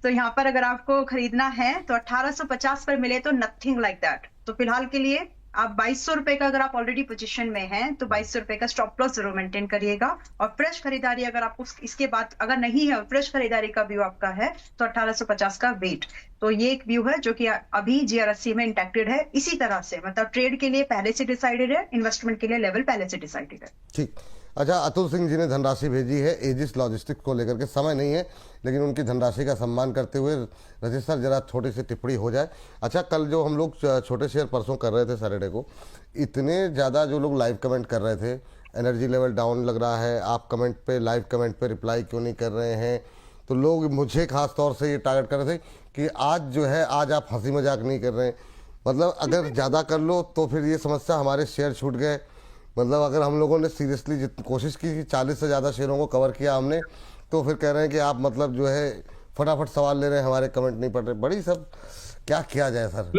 B: तो यहाँ पर अगर आपको खरीदना है तो 1850 पर मिले तो नथिंग लाइक दैट। तो फिलहाल के लिए आप 2200 रुपए का अगर आप ऑलरेडी पोजीशन में हैं तो 2200 रुपए का स्टॉप लॉस जरूर मेंटेन करिएगा। और फ्रेश खरीदारी अगर आपको इसके बाद अगर नहीं है, फ्रेश खरीदारी का व्यू आपका है, तो 1850 का वेट। तो ये एक व्यू है जो कि अभी जीआरएससी में इंटैक्टेड है। इसी तरह से मतलब ट्रेड के लिए पहले से डिसाइडेड है, इन्वेस्टमेंट के लिए लेवल पहले से डिसाइडेड है।
A: ठीक। अच्छा, अतुल सिंह जी ने धनराशि भेजी है एजिस लॉजिस्टिक्स को लेकर के, समय नहीं है लेकिन उनकी धनराशि का सम्मान करते हुए रजित सर जरा छोटी सी टिप्पणी हो जाए। अच्छा, कल जो हम लोग छोटे शेयर परसों कर रहे थे सैटरडे को, इतने ज़्यादा जो लोग लाइव कमेंट कर रहे थे, एनर्जी लेवल डाउन लग रहा है, आप कमेंट पे लाइव कमेंट पे रिप्लाई क्यों नहीं कर रहे हैं, तो लोग मुझे खास तौर से ये टारगेट कर रहे थे कि आज जो है आज आप हंसी मजाक नहीं कर रहे हैं, मतलब अगर ज़्यादा कर लो तो फिर ये समस्या हमारे शेयर छूट गए। मतलब अगर हम लोगों ने सीरियसली जितनी कोशिश की कि 40 से ज़्यादा शेयरों को कवर किया हमने, तो फिर कह रहे हैं कि आप मतलब जो है फटाफट सवाल ले रहे हैं, हमारे कमेंट नहीं पढ़ रहे। बड़ी सब क्या किया जाए सर?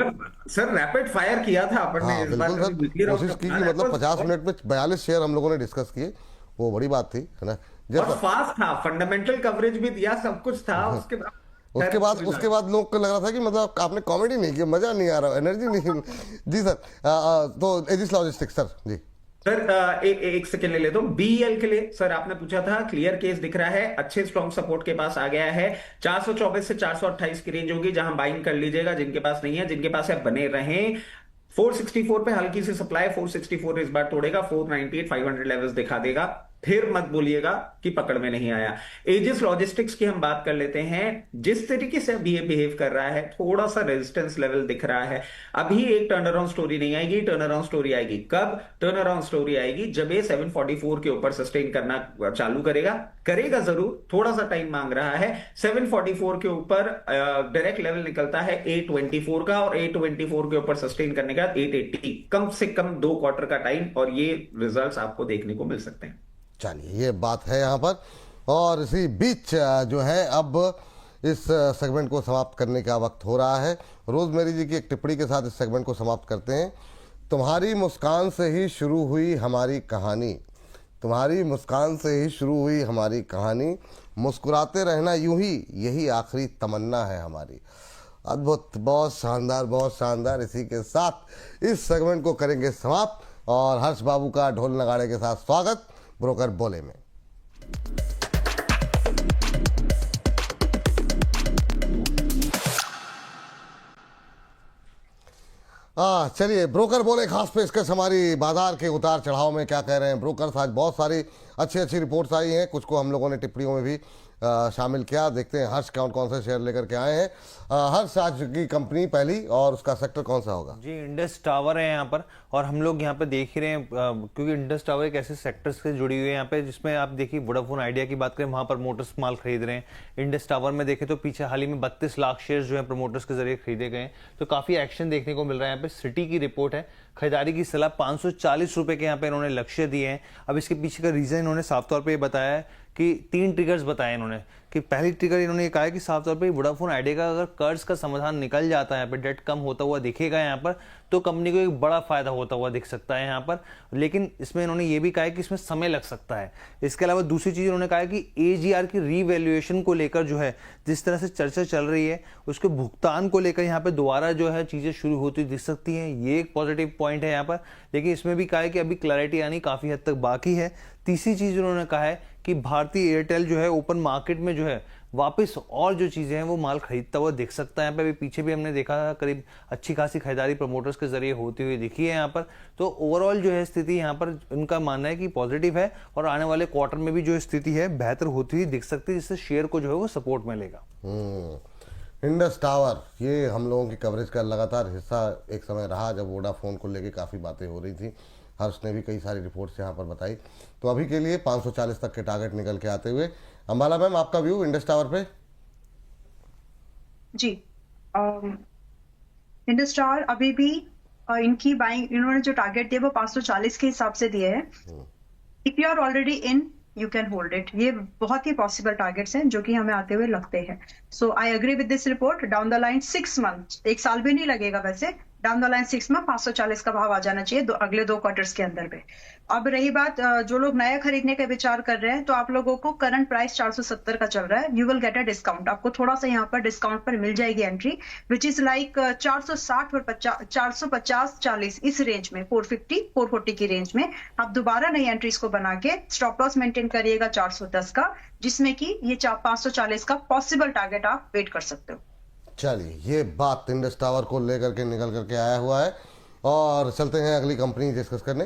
E: सर रैपिड फायर किया था अपन ने
A: हाँ
E: इस बार,
A: बिल्कुल सर, कोशिश की कि मतलब 50 मिनट में 42 शेयर हम लोगों ने डिस्कस किए, वो बड़ी बात थी, है ना।
E: और फास्ट था, फंडामेंटल कवरेज भी दिया, सब कुछ था।
A: उसके बाद लोग को लग रहा था कि मतलब आपने कॉमेडी नहीं की, मजा नहीं आ रहा, एनर्जी नहीं। जी सर, तो एजिस लॉजिस्टिक्स सर जी।
E: सर एक सेकेंड ले लेता हूं। बीएल के लिए सर आपने पूछा था, क्लियर केस दिख रहा है, अच्छे स्ट्रॉन्ग सपोर्ट के पास आ गया है। 424 से 428 की रेंज होगी जहां बाइंग कर लीजिएगा, जिनके पास नहीं है, जिनके पास है बने रहें। 464 पे हल्की सी सप्लाई, 464 इस बार तोड़ेगा, 498 500 लेवल्स दिखा देगा, फिर मत बोलिएगा कि पकड़ में नहीं आया। एजिस लॉजिस्टिक्स की हम बात कर लेते हैं। जिस तरीके से अभी ये बिहेव कर रहा है, थोड़ा सा रेजिस्टेंस लेवल दिख रहा है। अभी एक टर्न अराउंड स्टोरी नहीं आएगी। टर्न अराउंड स्टोरी आएगी कब? टर्न अराउंड स्टोरी आएगी जब ये 744 के ऊपर सस्टेन करना चालू करेगा जरूर, थोड़ा सा टाइम मांग रहा है। 744 के ऊपर डायरेक्ट लेवल निकलता है 824 का, और 824 के ऊपर सस्टेन करने का 880, कम से कम 2 क्वार्टर का टाइम, और ये रिजल्ट्स आपको देखने को मिल सकते हैं।
A: चलिए, ये बात है यहाँ पर। और इसी बीच जो है अब इस सेगमेंट को समाप्त करने का वक्त हो रहा है। रोजमेरी जी की एक टिप्पणी के साथ इस सेगमेंट को समाप्त करते हैं। तुम्हारी मुस्कान से ही शुरू हुई हमारी कहानी, तुम्हारी मुस्कान से ही शुरू हुई हमारी कहानी, मुस्कुराते रहना यूं ही, यही आखिरी तमन्ना है हमारी। अद्भुत, बहुत शानदार, बहुत शानदार। इसी के साथ इस सेगमेंट को करेंगे समाप्त, और हर्ष बाबू का ढोल नगाड़े के साथ स्वागत ब्रोकर बोले में। चलिए, ब्रोकर बोले खास पेशकश हमारी बाजार के उतार चढ़ाव में क्या कह रहे हैं ब्रोकर्स। आज बहुत सारी अच्छी अच्छी रिपोर्ट्स आई हैं, कुछ को हम लोगों ने टिप्पणियों में भी शामिल किया। देखते हैं हर्ष कौन कौन से शेयर लेकर के आए हैं। हर्ष, आज की कंपनी पहली और उसका सेक्टर कौन सा होगा?
F: जी, इंडस टावर है यहाँ पर, और हम लोग यहाँ पे देख ही रहे हैं क्योंकि इंडस टावर एक ऐसे सेक्टर से जुड़ी हुई है यहाँ पे जिसमें आप देखिए वोडाफोन आइडिया की बात करें, वहाँ पर मोटर्स माल खरीद रहे हैं। इंडस टावर में देखें तो पीछे हाल ही में 32 लाख शेयर जो है प्रमोटर्स के जरिए खरीदे गए हैं, तो काफी एक्शन देखने को मिल रहा है यहाँ पे। सिटी की रिपोर्ट है, खरीदारी की सलाह 540 रुपए के यहाँ पे इन्होंने लक्ष्य दिए हैं। अब इसके पीछे का रीजन इन्होंने साफ तौर पे बताया है कि 3 ट्रिगर्स बताए इन्होंने। कि पहली ट्रिगर इन्होंने ये कहा है कि साफ तौर पे वोडाफोन आइडिया का अगर कर्ज का समाधान निकल जाता है, यहाँ पे डेट कम होता हुआ दिखेगा यहाँ पर, तो कंपनी को एक बड़ा फायदा होता हुआ दिख सकता है यहाँ पर। लेकिन इसमें इन्होंने ये भी कहा है कि इसमें समय लग सकता है। इसके अलावा दूसरी चीज इन्होंने कहा है कि एजीआर की रीवैल्यूएशन को लेकर जो है जिस तरह से चर्चा चल रही है, उसके भुगतान को लेकर यहाँ पे दोबारा जो है चीजें शुरू होती दिख सकती हैं। ये एक पॉजिटिव पॉइंट है यहाँ पर। लेकिन इसमें भी कहा है कि अभी क्लैरिटी आनी काफी हद तक बाकी है। तीसरी चीज उन्होंने कहा है कि भारतीय एयरटेल जो है ओपन मार्केट में जो है वापस और जो चीजें हैं वो माल खरीदता हुआ दिख सकता है। यहाँ पे अभी पीछे भी हमने देखा करीब अच्छी खासी खरीदारी प्रमोटर्स के जरिए होती हुई दिखी है यहाँ पर। तो ओवरऑल जो है स्थिति यहाँ पर उनका मानना है कि पॉजिटिव है, और आने वाले क्वार्टर में भी जो स्थिति है बेहतर होती हुई दिख सकती है, जिससे शेयर को जो है वो सपोर्ट मिलेगा।
A: इंडस टावर, ये हम लोगों की कवरेज का लगातार हिस्सा एक समय रहा जब वोडाफोन को लेके काफ़ी बातें हो रही थी। हर्ष ने भी कई सारी रिपोर्ट्स यहाँ पर बताई। तो अभी के लिए 540 तक के टारगेट निकल के आते हुए, अंबाला मैम आपका व्यू इंडस टावर पे?
B: जी, इंडस टावर अभी भी इनकी बाइंग, इन्होंने जो टारगेट दिया वो 540 के हिसाब से दिए हैं। If you are already in, you can hold it. ये बहुत ही पॉसिबल टारगेट्स हैं जो कि हमें आते हुए लगते हैं। So I agree with this report. Down the line 6 month, 1 साल भी नहीं लगेगा वैसे, डाउन द लाइन 6 में 540 का भाव आ जाना चाहिए अगले 2 क्वार्टर्स के अंदर में। अब रही बात जो लोग नया खरीदने का विचार कर रहे हैं, तो आप लोगों को करंट प्राइस 470 का चल रहा है। You will get a discount, आपको थोड़ा सा यहाँ पर डिस्काउंट पर मिल जाएगी एंट्री, विच इज लाइक 460 और 450-40 इस रेंज में, 450-440 की रेंज में आप दोबारा नई एंट्रीज को बना के स्टॉप लॉस मेंटेन करिएगा 410 का, जिसमें कि ये 540 का पॉसिबल टारगेट आप वेट कर सकते हो।
A: चलिए, ये बात इंडस टावर को लेकर के निकल करके आया हुआ है, और चलते हैं अगली कंपनी डिस्कस करने।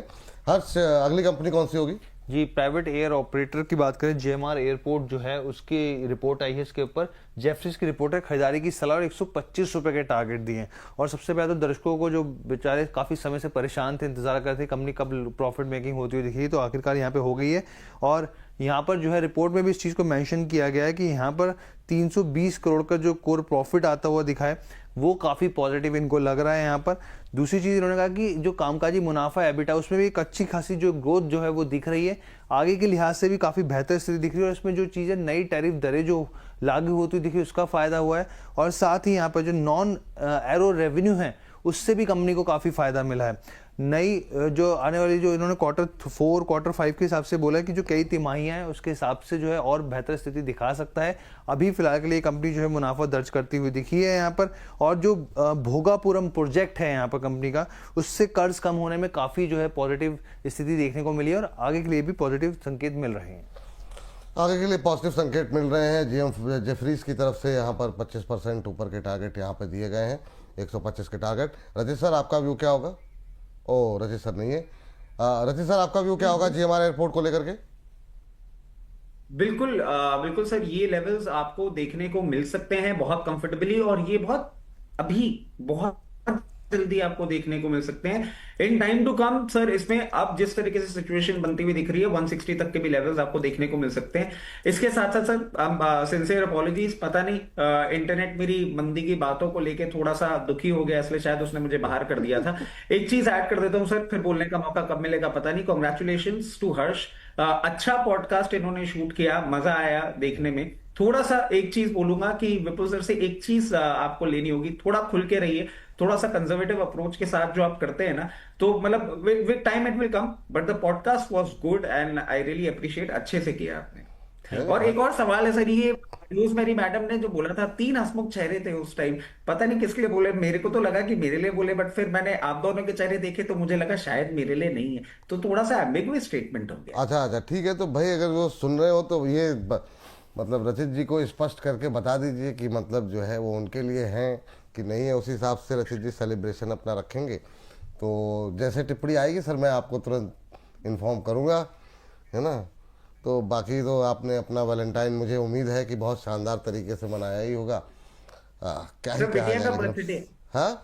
A: हर्ष, अगली कंपनी कौन सी होगी?
F: जी, प्राइवेट एयर ऑपरेटर की बात करें, जेएमआर एयरपोर्ट जो है उसकी रिपोर्ट आई है। इसके ऊपर जेफरीज की रिपोर्ट है, खरीदारी की सलाह और 125 रुपए के टारगेट दिए हैं। और सबसे पहले तो दर्शकों को जो बेचारे काफी समय से परेशान थे, इंतजार करते थे कंपनी कब प्रॉफिट मेकिंग होती हुई दिखी है, तो आखिरकार यहाँ पे हो गई है। और यहाँ पर जो है रिपोर्ट में भी इस चीज को मेंशन किया गया है कि यहाँ पर 320 करोड़ का जो कोर प्रॉफिट आता हुआ दिखा है, वो काफी पॉजिटिव इनको लग रहा है यहाँ पर। दूसरी चीज इन्होंने कहा कि जो कामकाजी मुनाफा है एबिटा, उसमें भी एक अच्छी खासी जो ग्रोथ जो है वो दिख रही है, आगे के लिहाज से भी काफी बेहतर स्थिति दिख रही है। और इसमें जो चीजें नई टैरिफ दरें जो लागू होती दिखी, उसका फायदा हुआ है। और साथ ही यहाँ पर जो नॉन एरो रेवेन्यू है, उससे भी कंपनी को काफी फायदा मिला है। नई जो आने वाली जो इन्होंने क्वार्टर 4 क्वार्टर 5 के हिसाब से बोला है कि जो कई तिमाहियां हैं उसके हिसाब से जो है और बेहतर स्थिति दिखा सकता है। अभी फिलहाल के लिए कंपनी जो है मुनाफा दर्ज करती हुई दिखी है यहाँ पर। और जो भोगापुरम प्रोजेक्ट है यहाँ पर कंपनी का, उससे कर्ज कम होने में काफी जो है पॉजिटिव स्थिति देखने को मिली है, और आगे के लिए भी पॉजिटिव संकेत मिल रहे हैं।
A: आगे के लिए पॉजिटिव संकेत मिल रहे हैं। जेफरीज की तरफ से यहाँ पर 25% ऊपर के टारगेट यहाँ पे दिए गए हैं। 125 के टारगेट। रचित सर आपका व्यू क्या होगा? ओ रचित सर नहीं है। रचित सर आपका व्यू क्या होगा GMR एयरपोर्ट को लेकर के?
E: बिल्कुल बिल्कुल सर, ये लेवल्स आपको देखने को मिल सकते हैं बहुत कंफर्टेबली, और ये बहुत अभी बहुत जल्दी आपको देखने को मिल सकते हैं in time to come sir. इसमें अब जिस तरीके से सिचुएशन बनती हुई दिख रही है 160 तक के भी लेवल्स आपको देखने को मिल सकते हैं। इसके साथ साथ सर सिंसियर अपॉलॉजीज, पता नहीं इंटरनेट मेरी मंदी की बातों को लेके थोड़ा सा दुखी हो गया, इसलिए शायद उसने मुझे बाहर कर दिया था। एक चीज ऐड कर देता हूं सर, फिर बोलने का मौका कब मिलेगा पता नहीं। कॉन्ग्रेचुलेशंस टू हर्ष, अच्छा पॉडकास्ट इन्होंने शूट किया, मजा आया देखने में। थोड़ा सा एक चीज बोलूंगा कि विपुल सर से एक चीज आपको लेनी होगी, थोड़ा खुल के रहिए, थोड़ा सा कंजर्वेटिव अप्रोच के साथ जो आप करते हैं ना, तो मतलब with time it will come, but the podcast was good and I really appreciate, अच्छे से किया आपने। और एक और सवाल है सर, ये न्यूज मेरी मैडम ने जो बोला था 3 हंसमुख चेहरे थे उस टाइम, पता नहीं किसके लिए बोले, मेरे को तो लगा कि मेरे लिए बोले, बट फिर मैंने आप दोनों के चेहरे देखे तो मुझे लगा शायद मेरे लिए नहीं है, तो थोड़ा सा एम्बिगुअस स्टेटमेंट हो गया।
A: अच्छा अच्छा ठीक है, तो भाई अगर वो सुन रहे हो तो ये मतलब रचित जी को स्पष्ट करके बता दीजिए कि मतलब जो है वो उनके लिए हैं कि नहीं है, उस हिसाब से रचित जी सेलिब्रेशन अपना रखेंगे। तो जैसे टिप्पणी आएगी सर मैं आपको तुरंत इन्फॉर्म करूँगा, है ना। तो बाकी तो आपने अपना वैलेंटाइन मुझे उम्मीद है कि बहुत शानदार तरीके से मनाया ही होगा। क्या ही
E: सर
A: कहा
E: बिटिया का
A: जाए,
E: बर्थडे,
A: हाँ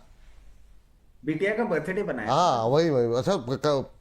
E: बिटिया का बर्थडे बनाया।
A: हाँ वही अच्छा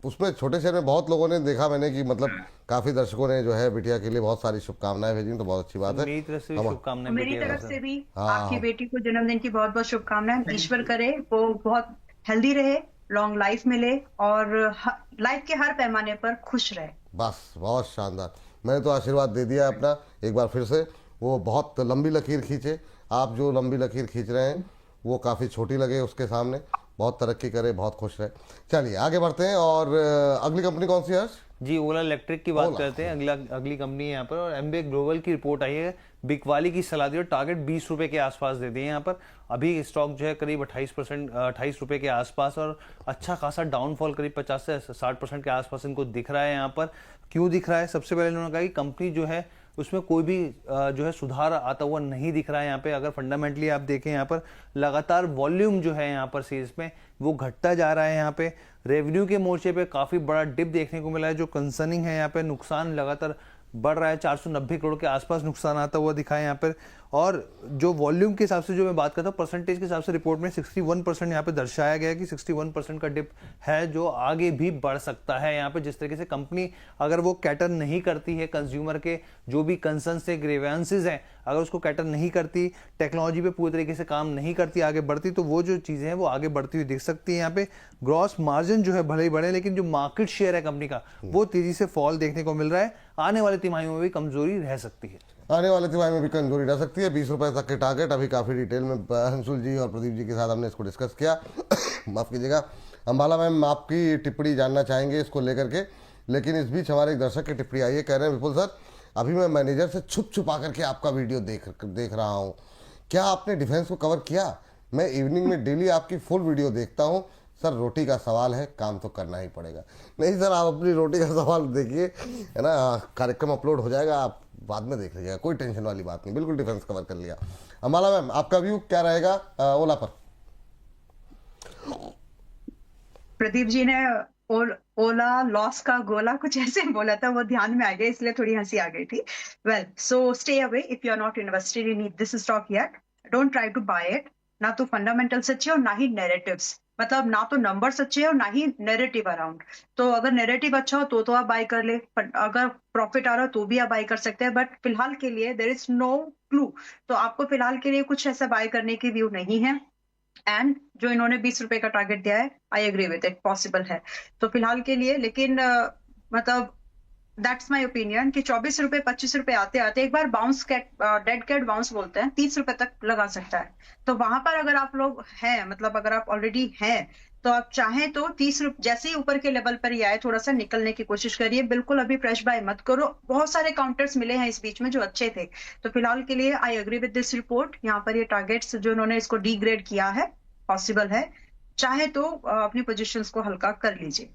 A: उसमें छोटे शहर में बहुत लोगों ने देखा मैंने कि मतलब काफी दर्शकों ने जो है बिटिया के लिए बहुत सारी शुभकामनाएं भेजी, तो बहुत अच्छी बात है।
F: मेरी तरफ से भी शुभकामनाएं
B: मेरी
F: बेटिया
B: तरफ
F: को
B: से भी
A: हाँ।
B: आपकी बेटी को जन्मदिन की बहुत बहुत शुभकामनाएं। ईश्वर करे वो बहुत हेल्दी रहे, लॉन्ग लाइफ मिले और लाइफ के हर पैमाने पर खुश रहे।
A: बस बहुत शानदार, मैंने तो आशीर्वाद दे दिया अपना एक बार फिर से। वो बहुत लंबी लकीर खींचे, आप जो लंबी लकीर खींच रहे हैं वो काफ़ी छोटी लगे उसके सामने। बहुत तरक्की करे, बहुत खुश रहे। चलिए आगे बढ़ते हैं, और अगली कंपनी कौन सी है?
F: जी ओला इलेक्ट्रिक की बात
A: ओला।
F: करते हैं। अगली कंपनी है यहाँ पर, और एमबीए ग्लोबल की रिपोर्ट आई है। बिकवाली की सलाह दी और टारगेट 20 रुपए के आसपास दे दिए यहाँ पर। अभी स्टॉक जो है करीब 28 रुपए के आसपास, और अच्छा खासा डाउनफॉल करीब 50 से 60% के आसपास इनको दिख रहा है यहाँ पर। क्यों दिख रहा है? सबसे पहले इन्होंने कहा कि कंपनी जो है उसमें कोई भी जो है सुधार आता हुआ नहीं दिख रहा है यहाँ पे। अगर फंडामेंटली आप देखें यहाँ पर लगातार वॉल्यूम जो है यहाँ पर सेल्स में वो घटता जा रहा है। यहाँ पे रेवेन्यू के मोर्चे पे काफी बड़ा डिप देखने को मिला है, जो कंसर्निंग है। यहाँ पे नुकसान लगातार बढ़ रहा है, 490 करोड़ के आसपास नुकसान आता हुआ दिखा है यहाँ पर। और जो वॉल्यूम के हिसाब से जो मैं बात करता हूँ परसेंटेज के हिसाब से रिपोर्ट में 61% यहाँ पे दर्शाया गया है कि 61% का डिप है जो आगे भी बढ़ सकता है। यहाँ पे जिस तरीके से कंपनी अगर वो कैटर नहीं करती है कंज्यूमर के जो भी कंसर्न से ग्रीवेंसेस हैं, अगर उसको कैटर नहीं करती, टेक्नोलॉजी पे पूरी तरीके से काम नहीं करती, आगे बढ़ती, तो वो जो चीजें हैं वो आगे बढ़ती हुई दिख सकती है। यहाँ पे ग्रॉस मार्जिन जो है भले ही बढ़े, लेकिन जो मार्केट शेयर है कंपनी का वो तेजी से फॉल देखने को मिल रहा है। आने वाले तिमाहियों में भी कमजोरी रह सकती है।
A: आने वाले तिमाही में भी कमजोरी रह सकती है। 20 रुपए तक के टारगेट अभी काफ़ी डिटेल में अंशुल जी और प्रदीप जी के साथ हमने इसको डिस्कस किया। माफ़ कीजिएगा। अंबाला मैम आपकी टिप्पणी जानना चाहेंगे इसको लेकर के, लेकिन इस बीच हमारे एक दर्शक की टिप्पणी आई है, कह रहे हैं विपुल सर अभी मैं मैनेजर से छुप आकर के आपका वीडियो देख रहा हूँ, क्या आपने डिफेंस को कवर किया? मैं इवनिंग में डेली आपकी फुल वीडियो देखता हूँ सर, रोटी का सवाल है, काम तो करना ही पड़ेगा। नहीं सर आप अपनी रोटी का सवाल देखिए, है ना, कार्यक्रम अपलोड हो जाएगा, आप बाद में देख लीजिएगा, कोई टेंशन वाली बात नहीं, बिल्कुल डिफेंस कवर कर लिया। अम्बाला मैम आपका व्यू क्या रहेगा ओला पर?
B: प्रदीप जी ने ओला लॉस का गोला कुछ ऐसे बोला था, वो ध्यान में आ गया, इसलिए थोड़ी हंसी आ गई थी। Well so stay away if you are not invested in this stock yet, don't try to buy it. ना तो फंडामेंटल्स अच्छे और ना ही नैरेटिव्स, मतलब ना तो नंबर्स अच्छे और ना ही नैरेटिव अराउंड। तो अगर नैरेटिव अच्छा हो तो आप बाय कर ले, अगर प्रॉफिट आ रहा हो तो भी आप बाय कर सकते हैं, बट फिलहाल के लिए देयर इज नो क्लू। तो आपको फिलहाल के लिए कुछ ऐसा बाय करने की व्यू नहीं है। एंड जो इन्होंने 20 रुपए का टारगेट दिया है, I agree with it, possible है तो फिलहाल के लिए। लेकिन मतलब दैट्स माय ओपिनियन कि 24 रुपए 25 रुपए आते आते एक बार bounce cat, dead cat bounce बोलते हैं, 30 रुपए तक लगा सकता है। तो वहां पर अगर आप लोग हैं, मतलब अगर आप ऑलरेडी हैं, तो आप चाहें तो 30 रुपए जैसे ही ऊपर के लेवल पर ही आए थोड़ा सा निकलने की कोशिश करिए। बिल्कुल अभी फ्रेश बाय मत करो, बहुत सारे काउंटर्स मिले हैं इस बीच में जो अच्छे थे। तो फिलहाल के लिए I agree with this report. यहाँ पर ये टारगेट्स जो इन्होंने इसको डीग्रेड किया है, पॉसिबल है, चाहे तो अपनी पोजीशंस को हल्का कर लीजिए।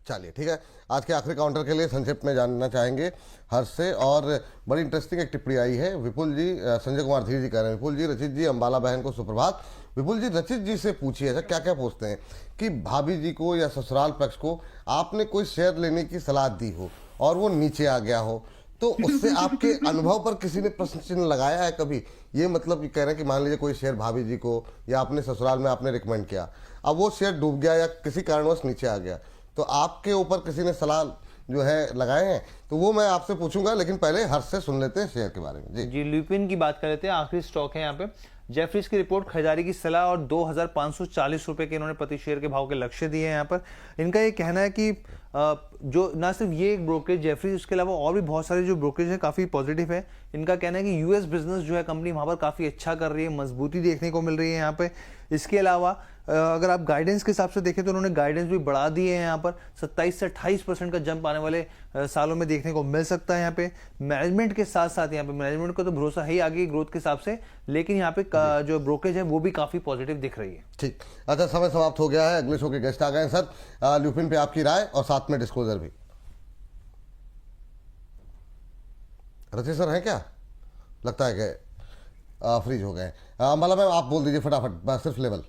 A: चलिए ठीक है, आज के आखिरी काउंटर के लिए संक्षिप्त में जानना चाहेंगे हर्ष से, और बड़ी इंटरेस्टिंग एक टिप्पणी आई है विपुल जी, संजय कुमार धीर जी कह रहे हैं, विपुल जी रचित जी अंबाला बहन को सुप्रभात। विपुल जी रचित जी से पूछिए ऐसा क्या क्या पूछते हैं कि भाभी जी को या ससुराल पक्ष को आपने कोई शेयर लेने की सलाह दी हो और वो नीचे आ गया हो, तो उससे आपके अनुभव पर किसी ने प्रश्न चिन्ह लगाया है कभी? ये मतलब कि कह रहे हैं कि मान लीजिए कोई शेयर भाभी जी को या अपने ससुराल में आपने रिकमेंड किया, अब वो शेयर डूब गया या किसी कारणवश नीचे आ गया, तो आपके ऊपर किसी ने सलाह जो है लगाए हैं, तो वो मैं आपसे पूछूंगा, लेकिन पहले हर्ष से सुन लेते हैं शेयर के बारे में। जी
F: ल्यूपिन की बात कर लेते हैं, आखिरी स्टॉक है यहाँ पे। जेफरीज की रिपोर्ट, खरीदारी की सलाह और 2540 रुपए के इन्होंने प्रति शेयर के भाव के लक्ष्य दिए हैं यहाँ पर। इनका ये कहना है कि जो ना सिर्फ ये एक ब्रोकरेज जेफरीज, उसके अलावा और भी बहुत सारे जो ब्रोकरेज है काफी पॉजिटिव है। इनका कहना है कि यूएस बिजनेस जो है कंपनी वहां पर काफी अच्छा कर रही है, मजबूती देखने को मिल रही है यहाँ पे। इसके अलावा अगर आप गाइडेंस के हिसाब से देखें तो उन्होंने गाइडेंस भी बढ़ा दिए हैं यहाँ पर, 27 से 28% का जंप आने वाले सालों में देखने को मिल सकता है यहाँ पे। मैनेजमेंट के साथ साथ यहाँ पे मैनेजमेंट को तो भरोसा है ही आगे ग्रोथ के हिसाब से, लेकिन यहाँ पे जो ब्रोकरेज है वो भी काफी पॉजिटिव दिख रही है।
A: ठीक, अच्छा समय समाप्त हो गया है, अगले शो के गेस्ट आ गए हैं सर। ल्यूपिन पे आपकी राय और साथ में डिस्क्लोजर भी। रचित सर हैं क्या? लगता है कि फ्रीज हो गए। अंबाला मैम आप बोल दीजिए फटाफट, सिर्फ लेवल।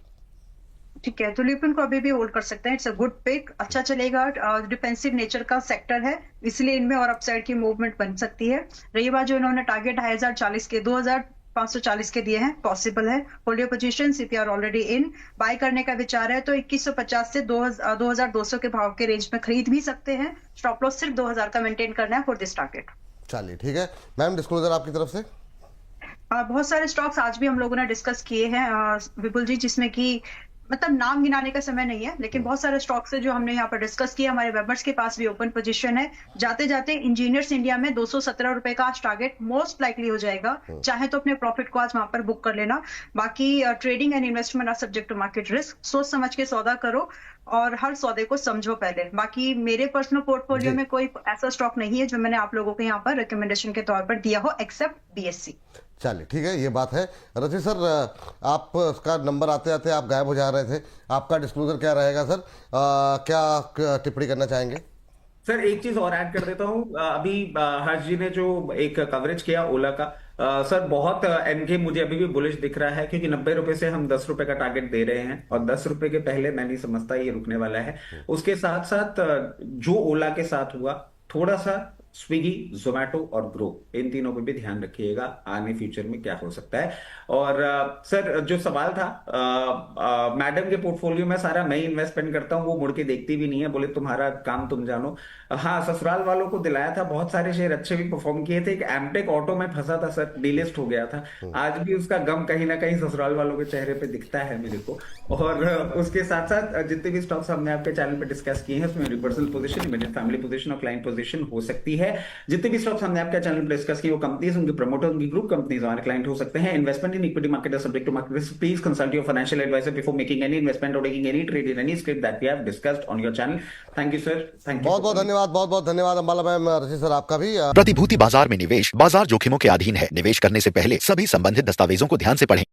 B: ठीक है, तो ल्यूपिन को अभी भी होल्ड कर सकते हैं, इट्स अ गुड पिक, अच्छा चलेगा। डिफेंसिव नेचर का सेक्टर है, इसलिए इनमें और अपसाइड की मूवमेंट बन सकती है। रही बात जो इन्होंने टारगेट 2040 के 2540 के दिए हैं, पॉसिबल है। Hold your position, CPR already in. Buy करने का विचार है तो 2150 से 2200 के भाव के रेंज में खरीद भी सकते हैं। स्टॉप लॉस सिर्फ 2000 का मेंटेन करना है फॉर दिस टारगेट।
A: चलिए ठीक है मैम, डिस्क्लोजर आपकी तरफ से।
B: बहुत सारे स्टॉक्स आज भी हम लोगों ने डिस्कस किए हैं विपुल जी, जिसमें कि मतलब नाम गिनाने का समय नहीं है, लेकिन बहुत सारे स्टॉक्स है जो हमने यहाँ पर डिस्कस किया। हमारे वेबर्स के पास भी ओपन पोजीशन है। जाते जाते इंजीनियर्स इंडिया में 217 रुपए का आज टारगेट मोस्ट लाइकली हो जाएगा। चाहे तो अपने प्रॉफिट को आज वहां पर बुक कर लेना। बाकी trading and investment are subject to market risk, सोच समझ के सौदा करो और हर सौदे को समझो पहले। बाकी मेरे पर्सनल पोर्टफोलियो में कोई ऐसा स्टॉक नहीं है जो मैंने आप लोगों को यहाँ पर रिकमेंडेशन के तौर पर दिया हो, एक्सेप्ट BSC।
A: चलिए ठीक है, ये बात है। रचित सर आप उसका नंबर आते आते आप गायब हो जा रहे थे, आपका डिस्क्लोजर क्या रहेगा सर? क्या टिप्पणी करना चाहेंगे?
E: सर एक चीज और ऐड कर देता हूँ, अभी हर्ष जी ने जो एक कवरेज किया ओला का, सर बहुत एनके मुझे अभी भी बुलिश दिख रहा है, क्योंकि 90 रुपए से हम 10 रुपए का टारगेट दे रहे हैं और 10 रुपए के पहले मैं नहीं समझता ये रुकने वाला है। उसके साथ साथ जो ओला के साथ हुआ, थोड़ा सा स्विगी, जोमैटो और ग्रो, इन तीनों पे भी ध्यान रखिएगा, आने फ्यूचर में क्या हो सकता है। और सर जो सवाल था, मैडम के पोर्टफोलियो में सारा मैं इन्वेस्टमेंट करता हूँ, वो मुड़ के देखती भी नहीं है, बोले तुम्हारा काम तुम जानो। हाँ, ससुराल वालों को दिलाया था, बहुत सारे शेयर अच्छे भी परफॉर्म किए थे। एक एमटेक ऑटो में फंसा था सर, डीलिस्ट हो गया था, आज भी उसका गम कहीं ना कहीं ससुराल वालों के चेहरे पे दिखता है मेरे को। और उसके साथ साथ जितने भी स्टॉक्स हमने आपके चैनल पे डिस्कस किए हैं, उसमें मेरी पर्सनल पोजीशन, मेरी फैमिली पोजीशन और क्लाइंट पोजीशन हो सकती है। जितने भी स्टॉक्स हमने आपके चैनल पर डिस्कस किए वो कंपनीज, उनके प्रमोटर, उनकी ग्रुप कंपनीज हमारे क्लाइंट हो सकते हैं। Investment in equity market is subject to market risk, please consult your financial advisor before making any investment और taking any trade in any script that we have discussed on your channel. Thank you sir, thank you.
A: बहुत बहुत धन्यवाद, बहुत बहुत धन्यवाद Ambala ma'am, रचित sir आपका भी।
G: प्रतिभूति बाजार में निवेश बाजार जोखिमों के अधीन है। निवेश करने से पहले सभी संबंधित दस्तावेजों को ध्यान से पढ़ें।